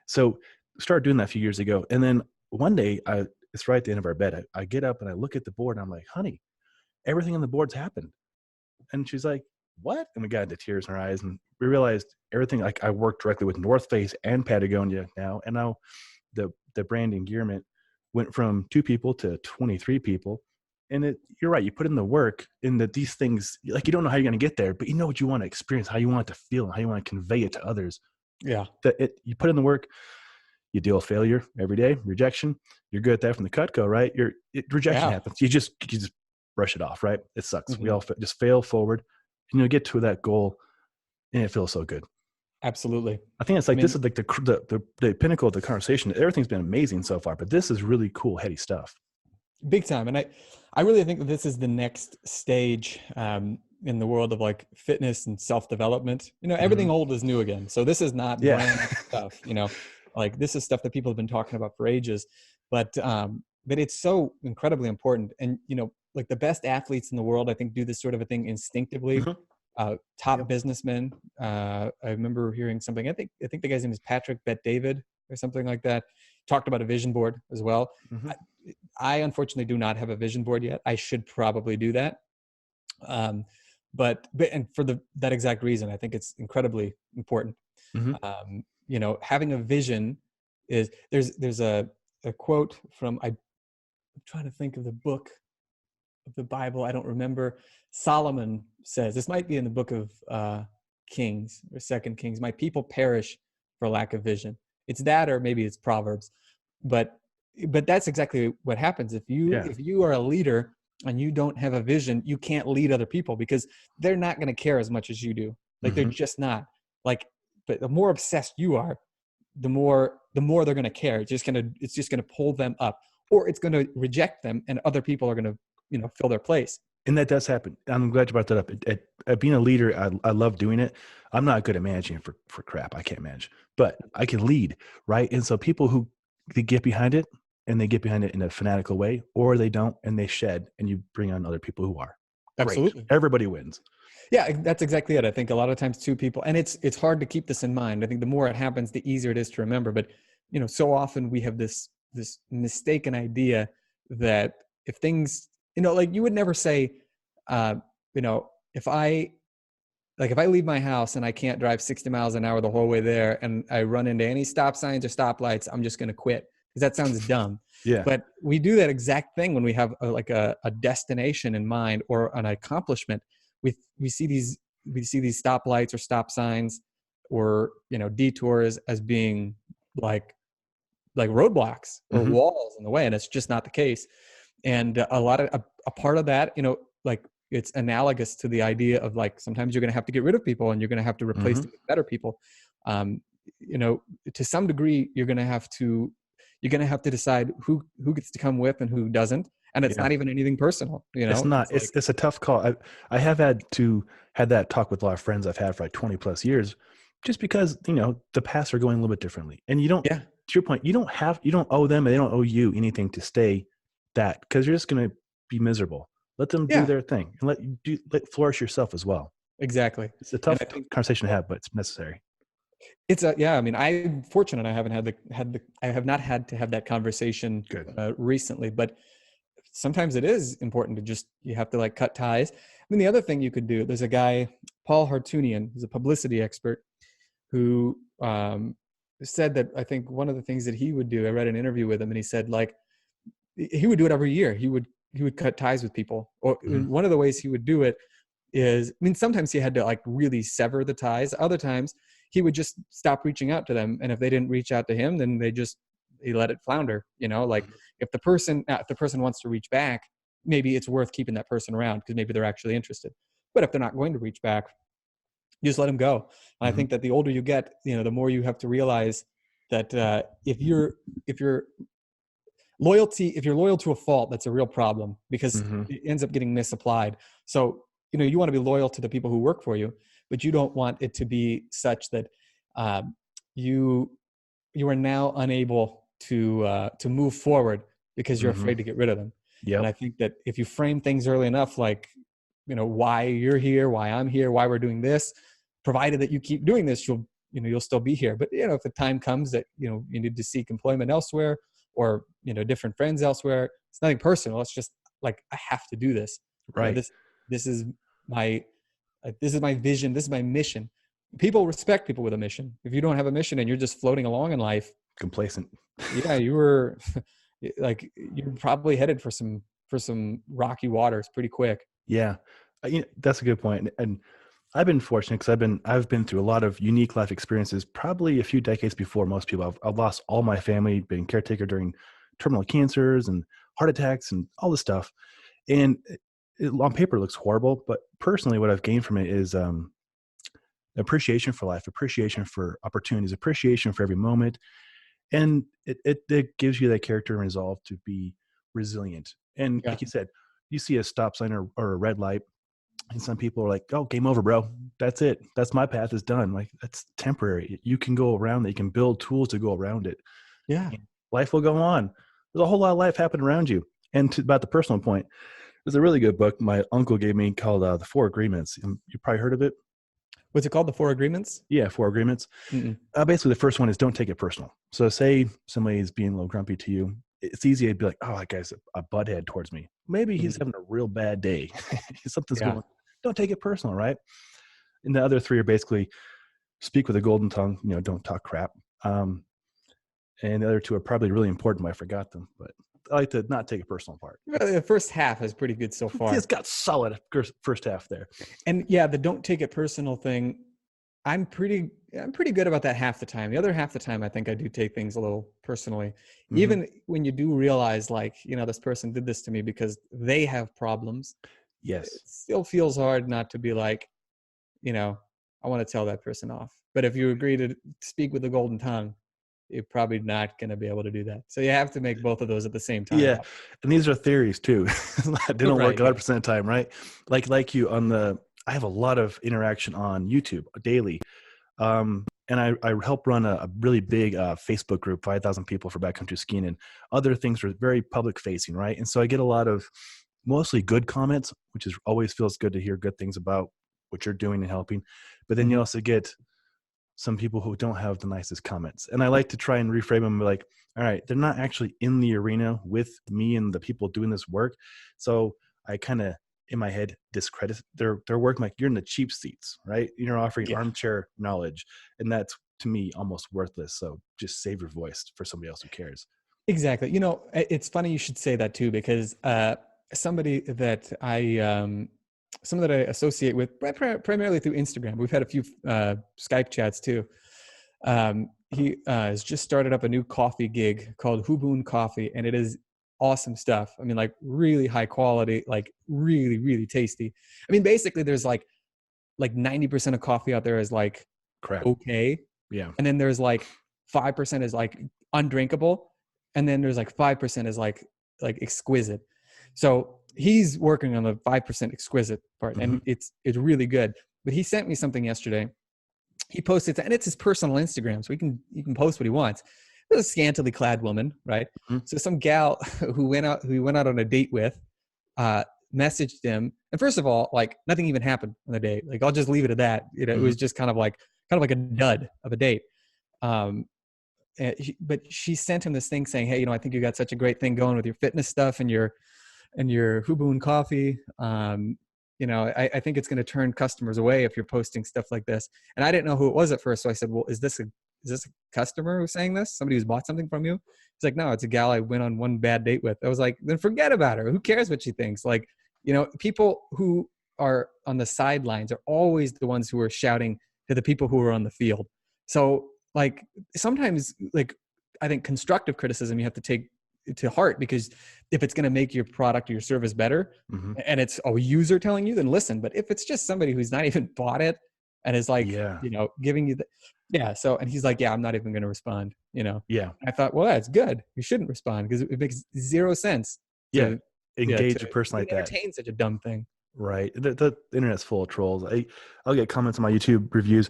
So started doing that a few years ago. And then one day, it's right at the end of our bed. I get up and I look at the board and I'm like, honey, everything on the board's happened. And she's like, what? And we got into tears in our eyes, and we realized everything. Like, I work directly with North Face and Patagonia now. And now the brand Engearment, went from 2 people to 23 people. And you're right. You put in the work in that these things, like, you don't know how you're going to get there, but you know what you want to experience, how you want it to feel, and how you want to convey it to others. Yeah. You put in the work, you deal with failure every day, rejection. You're good at that from the cut go, right? Rejection happens. You just brush it off, right? It sucks. Mm-hmm. We all just fail forward, and you'll get to that goal, and it feels so good. Absolutely. I think it's like, this is like the pinnacle of the conversation. Everything's been amazing so far, but this is really cool, heady stuff. Big time. And I really think that this is the next stage in the world of like fitness and self-development. Everything old is new again. So this is not brand new stuff, like this is stuff that people have been talking about for ages, but it's so incredibly important. And, like the best athletes in the world, I think, do this sort of a thing instinctively. Top businessmen. I remember hearing something. I think the guy's name is Patrick Bet-David or something like that. Talked about a vision board as well. I unfortunately do not have a vision board yet. I should probably do that. But for that exact reason, I think it's incredibly important. Having a vision is there's a quote from, I'm trying to think of the book of the Bible. I don't remember. Solomon says, this might be in the book of Kings or Second Kings, my people perish for lack of vision. It's that, or maybe it's Proverbs, but that's exactly what happens. If you are a leader and you don't have a vision, you can't lead other people, because they're not going to care as much as you do. Like they're just not. Like, but the more obsessed you are, the more they're going to care. It's just going to pull them up, or it's going to reject them, and other people are going to, fill their place. And that does happen. I'm glad you brought that up. At being a leader, I love doing it. I'm not good at managing for crap. I can't manage, but I can lead, right? And so people who, they get behind it, and they get behind it in a fanatical way, or they don't, and they shed, and you bring on other people who are. Absolutely. Great. Everybody wins. Yeah, that's exactly it. I think a lot of times 2 people, and it's hard to keep this in mind. I think the more it happens, the easier it is to remember. But, so often we have this mistaken idea that if things, like you would never say, if I leave my house and I can't drive 60 miles an hour the whole way there, and I run into any stop signs or stoplights, I'm just going to quit, because that sounds dumb. Yeah. But we do that exact thing when we have a destination in mind or an accomplishment. We see these stoplights or stop signs or, detours as being like roadblocks or walls in the way. And it's just not the case. And a part of that, like, it's analogous to the idea of, like, sometimes you're going to have to get rid of people, and you're going to have to replace them with better people. To some degree, you're going to have to decide who gets to come with and who doesn't. And it's not even anything personal, It's not. It's a tough call. I have had that talk with a lot of friends I've had for like 20 plus years, just because, the paths are going a little bit differently. And you don't, to your point, you don't owe them, and they don't owe you anything to stay that, because you're just going to be miserable. Let them do their thing, and let flourish yourself as well. Exactly. It's a tough conversation to have, but it's necessary. I'm fortunate. I have not had to have that conversation recently, but sometimes it is important to you have to, like, cut ties. The other thing you could do, there's a guy, Paul Hartunian, who's a publicity expert, who said that, I think one of the things that he would do, I read an interview with him, and he said, like, he would do it every year. He would cut ties with people. Or one of the ways he would do it is, sometimes he had to, like, really sever the ties. Other times he would just stop reaching out to them. And if they didn't reach out to him, then he let it flounder, like, if the person wants to reach back, maybe it's worth keeping that person around, because maybe they're actually interested. But if they're not going to reach back, you just let them go. And I think that the older you get, the more you have to realize that if you're loyal to a fault, that's a real problem, because it ends up getting misapplied. So, you want to be loyal to the people who work for you, but you don't want it to be such that you are now unable to move forward because you're afraid to get rid of them. Yep. And I think that if you frame things early enough, like, why you're here, why I'm here, why we're doing this, provided that you keep doing this, you'll still be here. But, if the time comes that, you need to seek employment elsewhere, or, different friends elsewhere, it's nothing personal. It's just like, I have to do this. Right. This is my vision. This is my mission. People respect people with a mission. If you don't have a mission and you're just floating along in life, complacent. Yeah, you were like you're probably headed for some rocky waters pretty quick. Yeah, that's a good point. And I've been fortunate because I've been through a lot of unique life experiences. Probably a few decades before most people. I've lost all my family, been caretaker during terminal cancers and heart attacks and all this stuff. And on paper, it looks horrible, but personally, what I've gained from it is appreciation for life, appreciation for opportunities, appreciation for every moment, and it gives you that character and resolve to be resilient. And like you said, you see a stop sign or a red light, and some people are like, "Oh, game over, bro. That's it. That's my path is done." Like, that's temporary. You can go around it. You can build tools to go around it. Yeah. And life will go on. There's a whole lot of life happening around you. And about the personal point, there's a really good book my uncle gave me called The Four Agreements. You probably heard of it. What's it called? The Four Agreements? Yeah, Four Agreements. Basically, the first one is don't take it personal. So say somebody is being a little grumpy to you. It's easy to be like, oh, that guy's a butthead towards me. Maybe he's having a real bad day. Something's going on. Don't take it personal, right? And the other three are basically speak with a golden tongue, don't talk crap. And the other two are probably really important, but I forgot them. But I like to not take a personal part. The first half is pretty good so far. It's got solid first half there. And yeah, the don't take it personal thing, I'm pretty good about that half the time. The other half the time, I think I do take things a little personally. Even when you do realize, like, this person did this to me because they have problems. Yes. It still feels hard not to be like, I want to tell that person off. But if you agree to speak with the golden tongue, you're probably not going to be able to do that. So you have to make both of those at the same time. Yeah. And these are theories too. They don't work 100% of the time, right? Like you I have a lot of interaction on YouTube daily. And I help run a really big Facebook group, 5,000 people for backcountry skiing, and other things are very public facing, right? And so I get a lot of mostly good comments, which always feels good to hear good things about what you're doing and helping. But then you also get some people who don't have the nicest comments. And I like to try and reframe them like, all right, they're not actually in the arena with me and the people doing this work. So I kind of, in my head, discredit their work. Like, you're in the cheap seats, right? You're offering armchair knowledge. And that's, to me, almost worthless. So just save your voice for somebody else who cares. Exactly. It's funny you should say that too, because somebody that I associate with primarily through Instagram. We've had a few Skype chats too. He has just started up a new coffee gig called Huboon Coffee, and it is awesome stuff. I mean, like, really high quality, like really, really tasty. I mean, basically there's like 90% of coffee out there is like crap. Okay. Yeah. And then there's like 5% is like undrinkable. And then there's like 5% is like exquisite. So he's working on the 5% exquisite part, and it's really good. But he sent me something yesterday. He posted, and it's his personal Instagram, so he can post what he wants. It was a scantily clad woman, right? So some gal who he went out on a date with, messaged him, and first of all, like, nothing even happened on the date. Like, I'll just leave it at that. It was just kind of like a dud of a date. But she sent him this thing saying, "Hey, I think you got such a great thing going with your fitness stuff and your Huboon coffee. I think it's going to turn customers away if you're posting stuff like this." And I didn't know who it was at first, so I said, "Well, is this a customer who's saying this? Somebody who's bought something from you?" He's like, "No, it's a gal I went on one bad date with." I was like, "Then forget about her. Who cares what she thinks?" Like, people who are on the sidelines are always the ones who are shouting to the people who are on the field. So, like, sometimes, like, I think constructive criticism you have to take to heart, because if it's going to make your product or your service better, and it's a user telling you, then listen. But if it's just somebody who's not even bought it and is like, giving you so, and he's like, "Yeah, I'm not even going to respond." I thought, well, that's good. You shouldn't respond, because it makes zero sense. Engage a person like that. Entertain such a dumb thing. Right. The internet's full of trolls. I'll get comments on my YouTube reviews.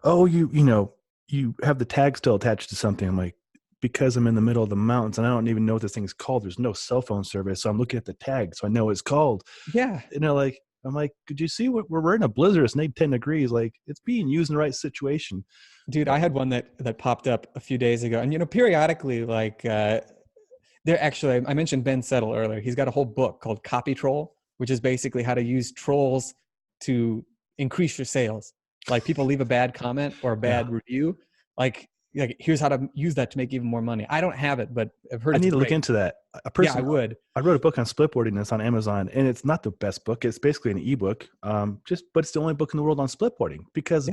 "Oh, you have the tag still attached to something." I'm like, because I'm in the middle of the mountains and I don't even know what this thing's called. There's no cell phone service. So I'm looking at the tag so I know what it's called. Yeah. I'm like, could you see what we're in a blizzard? It's 10 degrees. Like, it's being used in the right situation. Dude, I had one that popped up a few days ago. And, periodically, like, I mentioned Ben Settle earlier. He's got a whole book called Copy Troll, which is basically how to use trolls to increase your sales. Like, people leave a bad comment or a bad review. Like, here's how to use that to make even more money. I don't have it, but I've heard I it's need to great. look into that. Yeah, I would. I wrote a book on splitboarding that's on Amazon, and it's not the best book. It's basically an ebook, but it's the only book in the world on splitboarding, because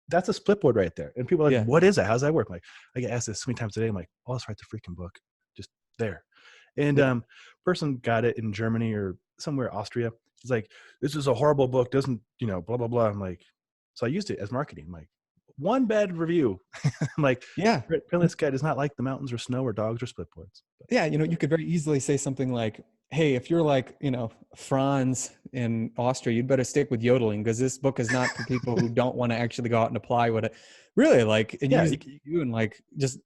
that's a splitboard right there. And people are like, what is that? How does that work? Like, I get asked this so many times a day. I'm like, oh, let's write the freaking book. Just there. And person got it in Germany or somewhere, Austria. He's like, this is a horrible book. Doesn't, blah, blah, blah. I'm like, so I used it as marketing. I'm like, one bad review. I'm like, apparently this guy does not like the mountains or snow or dogs or splitboards. Yeah. You could very easily say something like, hey, if you're like, Franz in Austria, you'd better stick with yodeling, because this book is not for people who don't want to actually go out and apply what it really like. And you and like, just,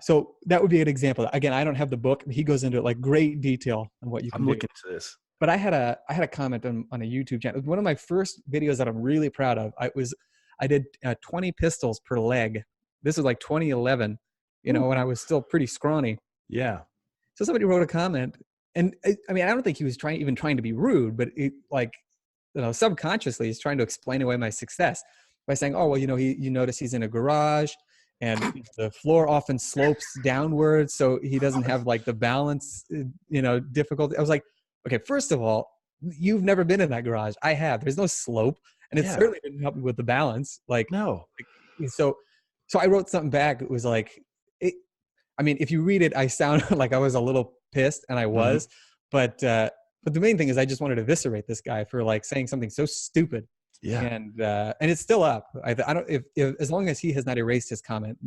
so that would be an example. Again, I don't have the book. He goes into like great detail on what you can do. I'm looking into this. But I had a comment on a YouTube channel. One of my first videos that I'm really proud of. I did 20 pistols per leg. This was like 2011, when I was still pretty scrawny. Yeah. So somebody wrote a comment, and I don't think he was trying to be rude, but subconsciously he's trying to explain away my success by saying, oh, well, you notice he's in a garage, and the floor often slopes downwards, so he doesn't have like the balance, difficulty. I was like, okay, first of all, you've never been in that garage. I have. There's no slope, and it certainly didn't help me with the balance. Like, no. So I wrote something back. It was like, if you read it, I sound like I was a little pissed, and I was, but the main thing is I just wanted to eviscerate this guy for like saying something so stupid. Yeah. And it's still up. I don't, if as long as he has not erased his comment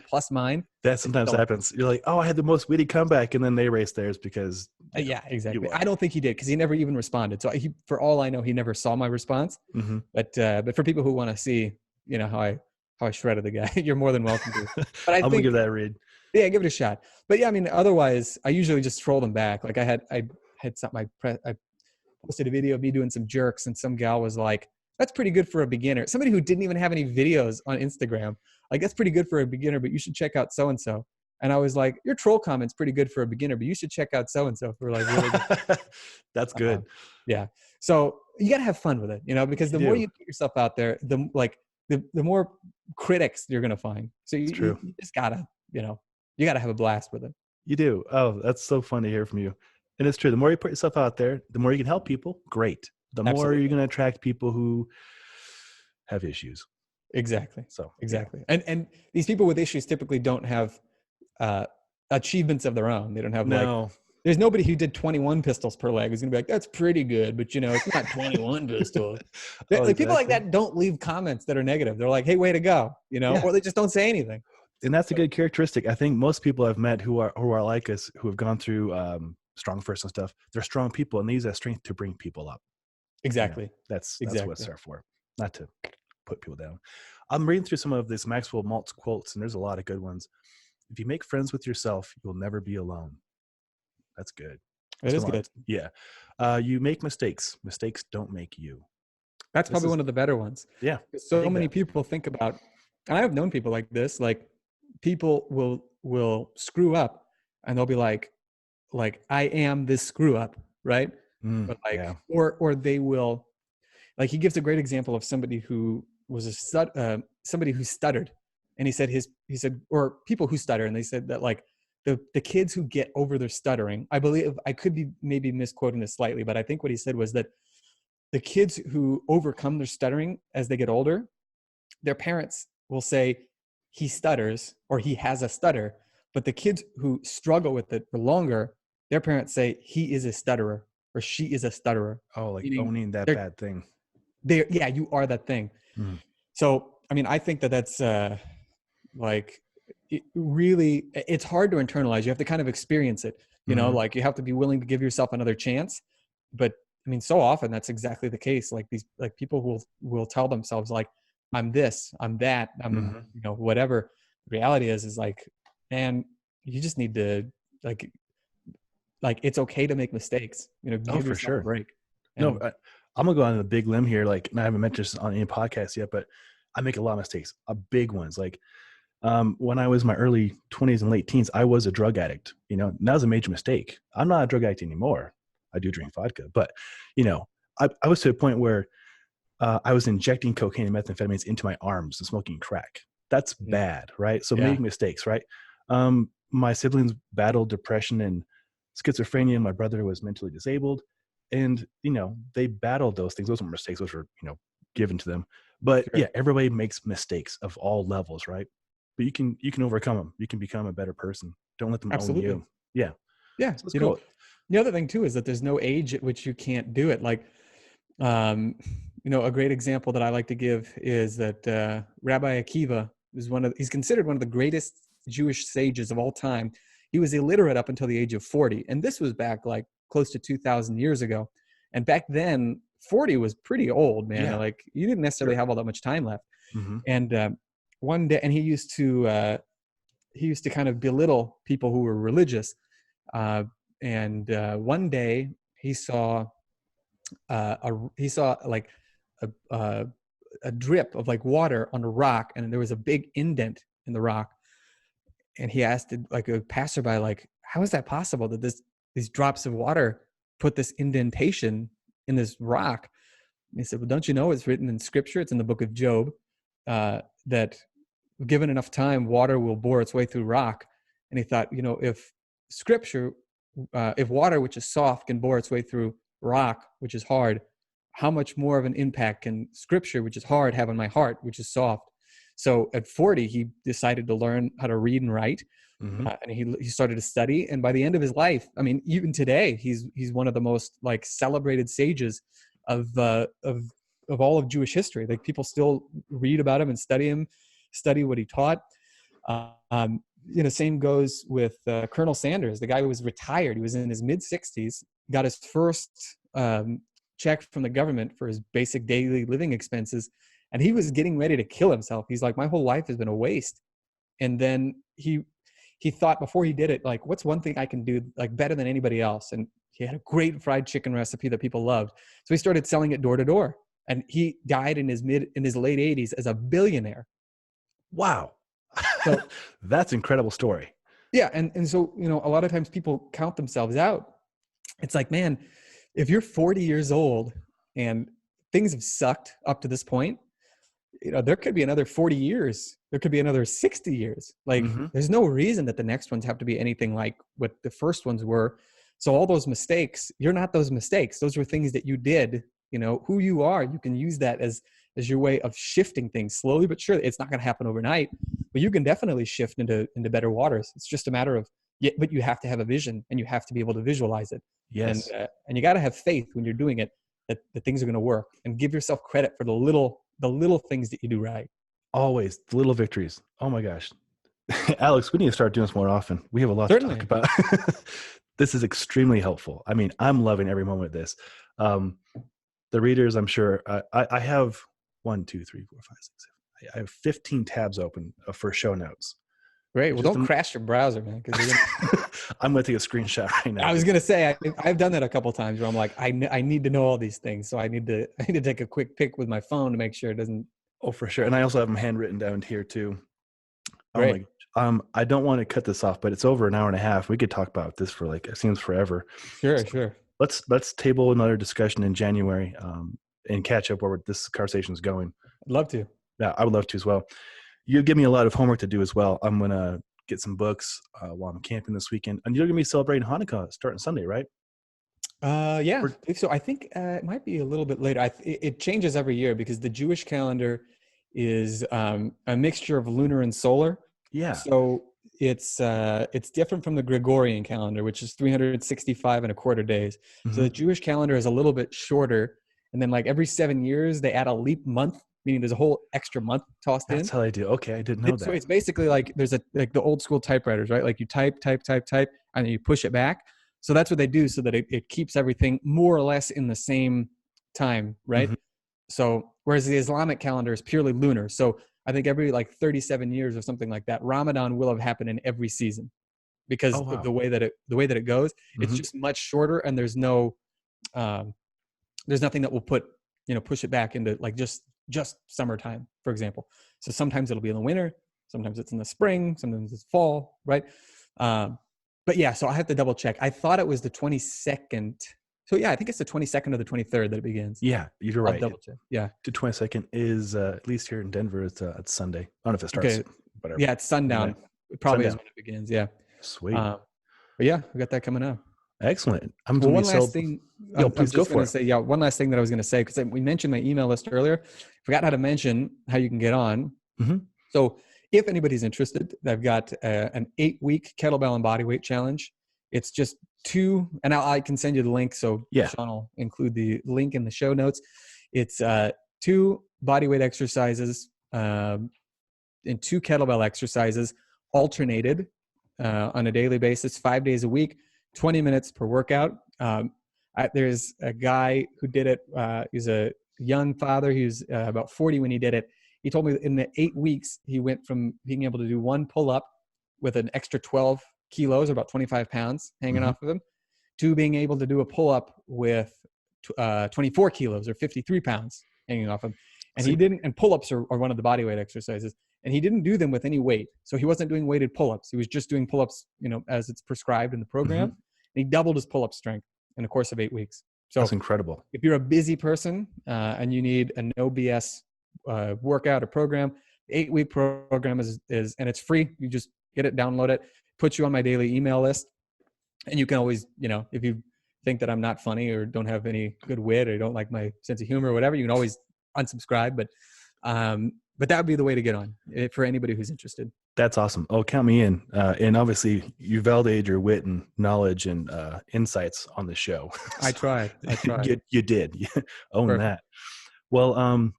plus mine. That sometimes happens. You're like, oh, I had the most witty comeback, and then they erased theirs because. Yeah, exactly. I don't think he did, because he never even responded. So for all I know, he never saw my response. Mm-hmm. But for people who want to see, how I shredded the guy, you're more than welcome to. But I'm gonna give that a read. Yeah, give it a shot. But yeah, otherwise, I usually just troll them back. Like I had something. I posted a video of me doing some jerks, and some gal was like, that's pretty good for a beginner. Somebody who didn't even have any videos on Instagram, like, that's pretty good for a beginner, but you should check out so-and-so. And I was like, your troll comment's pretty good for a beginner, but you should check out so-and-so for like really good. That's good. Yeah. So you got to have fun with it, because the more you put yourself out there, the more critics you're going to find. So you just gotta, you got to have a blast with it. You do. Oh, that's so fun to hear from you. And it's true. The more you put yourself out there, the more you can help people. Great. The more you're going to attract people who have issues. Exactly. So exactly. Yeah. And these people with issues typically don't have achievements of their own. They don't have there's nobody who did 21 pistols per leg who's going to be like, that's pretty good, but it's not 21 pistols. People like that don't leave comments that are negative. They're like, hey, way to go, or they just don't say anything. And that's a good characteristic. I think most people I've met who are like us, who have gone through Strong First and stuff, they're strong people, and they use that strength to bring people up. Exactly. That's what it's there for, not to put people down. I'm reading through some of this Maxwell Maltz quotes, and there's a lot of good ones. If you make friends with yourself, you'll never be alone. That's good. It is good. Yeah. You make mistakes. Mistakes don't make you. That's probably one of the better ones. Yeah. So many people think about, and I've known people like this, like people will screw up and they'll be like, I am this screw up, right? But or they will, like, he gives a great example of somebody who was somebody who stuttered, and he said, or people who stutter, and they said that like the kids who get over their stuttering, I believe, I could be maybe misquoting this slightly, but I think what he said was that the kids who overcome their stuttering as they get older, their parents will say he stutters or he has a stutter, but the kids who struggle with it for longer, their parents say he is a stutterer or she is a stutterer. Oh, like owning that bad thing. You are that thing. Mm. So, I think that's really, it's hard to internalize. You have to kind of experience it, like you have to be willing to give yourself another chance. But so often that's exactly the case. Like people will tell themselves like, I'm this, I'm that, I'm, whatever. The reality is like, man, you just need to like it's okay to make mistakes, give yourself a break. I'm gonna go on a big limb here. Like, I haven't mentioned this on any podcast yet, but I make a lot of mistakes, big ones. Like, when I was in my early 20s and late teens, I was a drug addict. That was a major mistake. I'm not a drug addict anymore. I do drink vodka, but I was to a point where I was injecting cocaine and methamphetamines into my arms and smoking crack. That's bad, right? So making mistakes, right? My siblings battled depression and schizophrenia. My brother was mentally disabled, and they battled those things. Those weren't mistakes; those were given to them. But Sure. yeah, everybody makes mistakes of all levels, right? But you can overcome them. You can become a better person. Don't let them own you. Yeah. Yeah. So it's cool. The other thing too is that there's no age at which you can't do it. Like, a great example that I like to give is that Rabbi Akiva is he's considered one of the greatest Jewish sages of all time. He was illiterate up until the age of 40. And this was back like close to 2,000 years ago. And back then, 40 was pretty old, man. Yeah. Like you didn't necessarily have all that much time left. Mm-hmm. And one day, and he used to kind of belittle people who were religious. One day he saw like a drip of like water on a rock, and there was a big indent in the rock. And he asked like a passerby, like, how is that possible that these drops of water put this indentation in this rock? And he said, well, don't you know it's written in scripture? It's in the book of Job, that given enough time, water will bore its way through rock. And he thought, if water, which is soft, can bore its way through rock, which is hard, how much more of an impact can scripture, which is hard, have on my heart, which is soft? So at 40, he decided to learn how to read and write. Mm-hmm. And he started to study. And by the end of his life, I mean, even today, he's one of the most like celebrated sages of all of Jewish history. Like people still read about him and study what he taught. Same goes with Colonel Sanders, the guy who was retired. He was in his mid 60s, got his first check from the government for his basic daily living expenses. And he was getting ready to kill himself. He's like, my whole life has been a waste. And then he thought before he did it, like, what's one thing I can do like better than anybody else? And he had a great fried chicken recipe that people loved. So he started selling it door to door. And he died in his late 80s as a billionaire. Wow. So that's an incredible story. Yeah. And so, a lot of times people count themselves out. It's like, man, if you're 40 years old and things have sucked up to this point, there could be another 40 years. There could be another 60 years. Like there's no reason that the next ones have to be anything like what the first ones were. So all those mistakes, you're not those mistakes. Those were things that you did, who you are. You can use that as your way of shifting things slowly, but surely. It's not going to happen overnight, but you can definitely shift into better waters. It's just a matter of, but you have to have a vision and you have to be able to visualize it. Yes. And you got to have faith when you're doing it, that things are going to work, and give yourself credit for the little things that you do right. Always the little victories. Oh my gosh. Alex, we need to start doing this more often. We have a lot to talk about. This is extremely helpful. I mean, I'm loving every moment of this. The readers, I'm sure, I have 1, 2, 3, 4, 5, 6, 7. I have 15 tabs open for show notes. Great. Well, don't crash your browser, man. I'm going to take a screenshot right now. I was going to say, I've done that a couple of times where I'm like, I need to know all these things. So I need to take a quick pic with my phone to make sure it doesn't. Oh, for sure. And I also have them handwritten down here too. Great. I don't want to cut this off, but it's over an hour and a half. We could talk about this for it seems forever. Sure. Let's table another discussion in January and catch up where this conversation is going. I'd love to. Yeah, I would love to as well. You give me a lot of homework to do as well. I'm going to get some books while I'm camping this weekend. And you're going to be celebrating Hanukkah starting Sunday, right? Yeah. So I think it might be a little bit later. It changes every year because the Jewish calendar is a mixture of lunar and solar. Yeah. So it's different from the Gregorian calendar, which is 365 and a quarter days. Mm-hmm. So the Jewish calendar is a little bit shorter. And then like every 7 years, they add a leap month, meaning there's a whole extra month tossed in. That's how they do. Okay, I didn't know that. So it's basically like there's like the old school typewriters, right? Like you type, and then you push it back. So that's what they do so that it keeps everything more or less in the same time, right? Mm-hmm. So whereas the Islamic calendar is purely lunar. So I think every like 37 years or something like that, Ramadan will have happened in every season because of the way that it goes. Mm-hmm. It's just much shorter, and there's nothing that will push it back into like just summertime, for example. So sometimes it'll be in the winter, sometimes it's in the spring, sometimes it's fall, right? But yeah, so I have to double check. I thought it was the 22nd So yeah, I think it's the 22nd or the 23rd that it begins. Yeah, you're right. I'll double check. Yeah. The 22nd is, at least here in Denver, it's Sunday. I don't know if it starts. Okay. Whatever. Yeah, it's sundown. It probably is when it begins. Yeah. Sweet. But yeah, we got that coming up. Excellent. Well, one last thing. Please go for it. Say, one last thing that I was going to say, because we mentioned my email list earlier. Forgot how to mention how you can get on. Mm-hmm. So if anybody's interested, I've got an 8-week kettlebell and bodyweight challenge. It's just 2, and I can send you the link. So Sean will include the link in the show notes. It's 2 bodyweight exercises and 2 kettlebell exercises alternated on a daily basis, 5 days a week. 20 minutes per workout. There's a guy who did it. He's a young father. He was about 40 when he did it. He told me that in the 8 weeks, he went from being able to do 1 pull-up with an extra 12 kilos, or about 25 pounds hanging off of him, to being able to do a pull-up with 24 kilos or 53 pounds hanging off him. And he didn't, and pull-ups are one of the bodyweight exercises. And he didn't do them with any weight. So he wasn't doing weighted pull-ups. He was just doing pull-ups, as it's prescribed in the program. And he doubled his pull-up strength in the course of 8 weeks. So that's incredible. If you're a busy person and you need a no BS workout or program, the 8-week program is and it's free. You just get it, download it, put you on my daily email list. And you can always, if you think that I'm not funny or don't have any good wit or don't like my sense of humor or whatever, you can always unsubscribe. But that would be the way to get on for anybody who's interested. That's awesome. Oh, count me in. And obviously you validated your wit and knowledge and insights on the show. I tried. You did. Own Perfect. That. Well,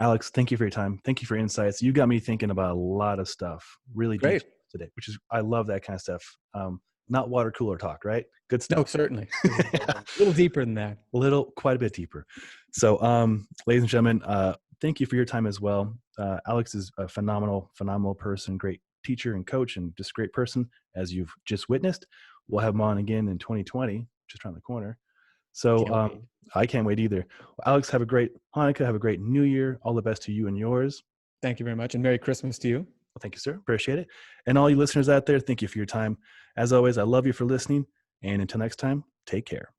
Aleks, thank you for your time. Thank you for your insights. You got me thinking about a lot of stuff really deep today, which is, I love that kind of stuff. Not water cooler talk, right? Good stuff. No, certainly. A little deeper than that. Quite a bit deeper. So, ladies and gentlemen, thank you for your time as well. Aleks is a phenomenal person, great teacher and coach, and just great person, as you've just witnessed. We'll have him on again in 2020, just around the corner. So I can't wait either. Well, Aleks, have a great Hanukkah. Have a great New Year. All the best to you and yours. Thank you very much. And Merry Christmas to you. Well, thank you, sir. Appreciate it. And all you listeners out there, thank you for your time. As always, I love you for listening. And until next time, take care.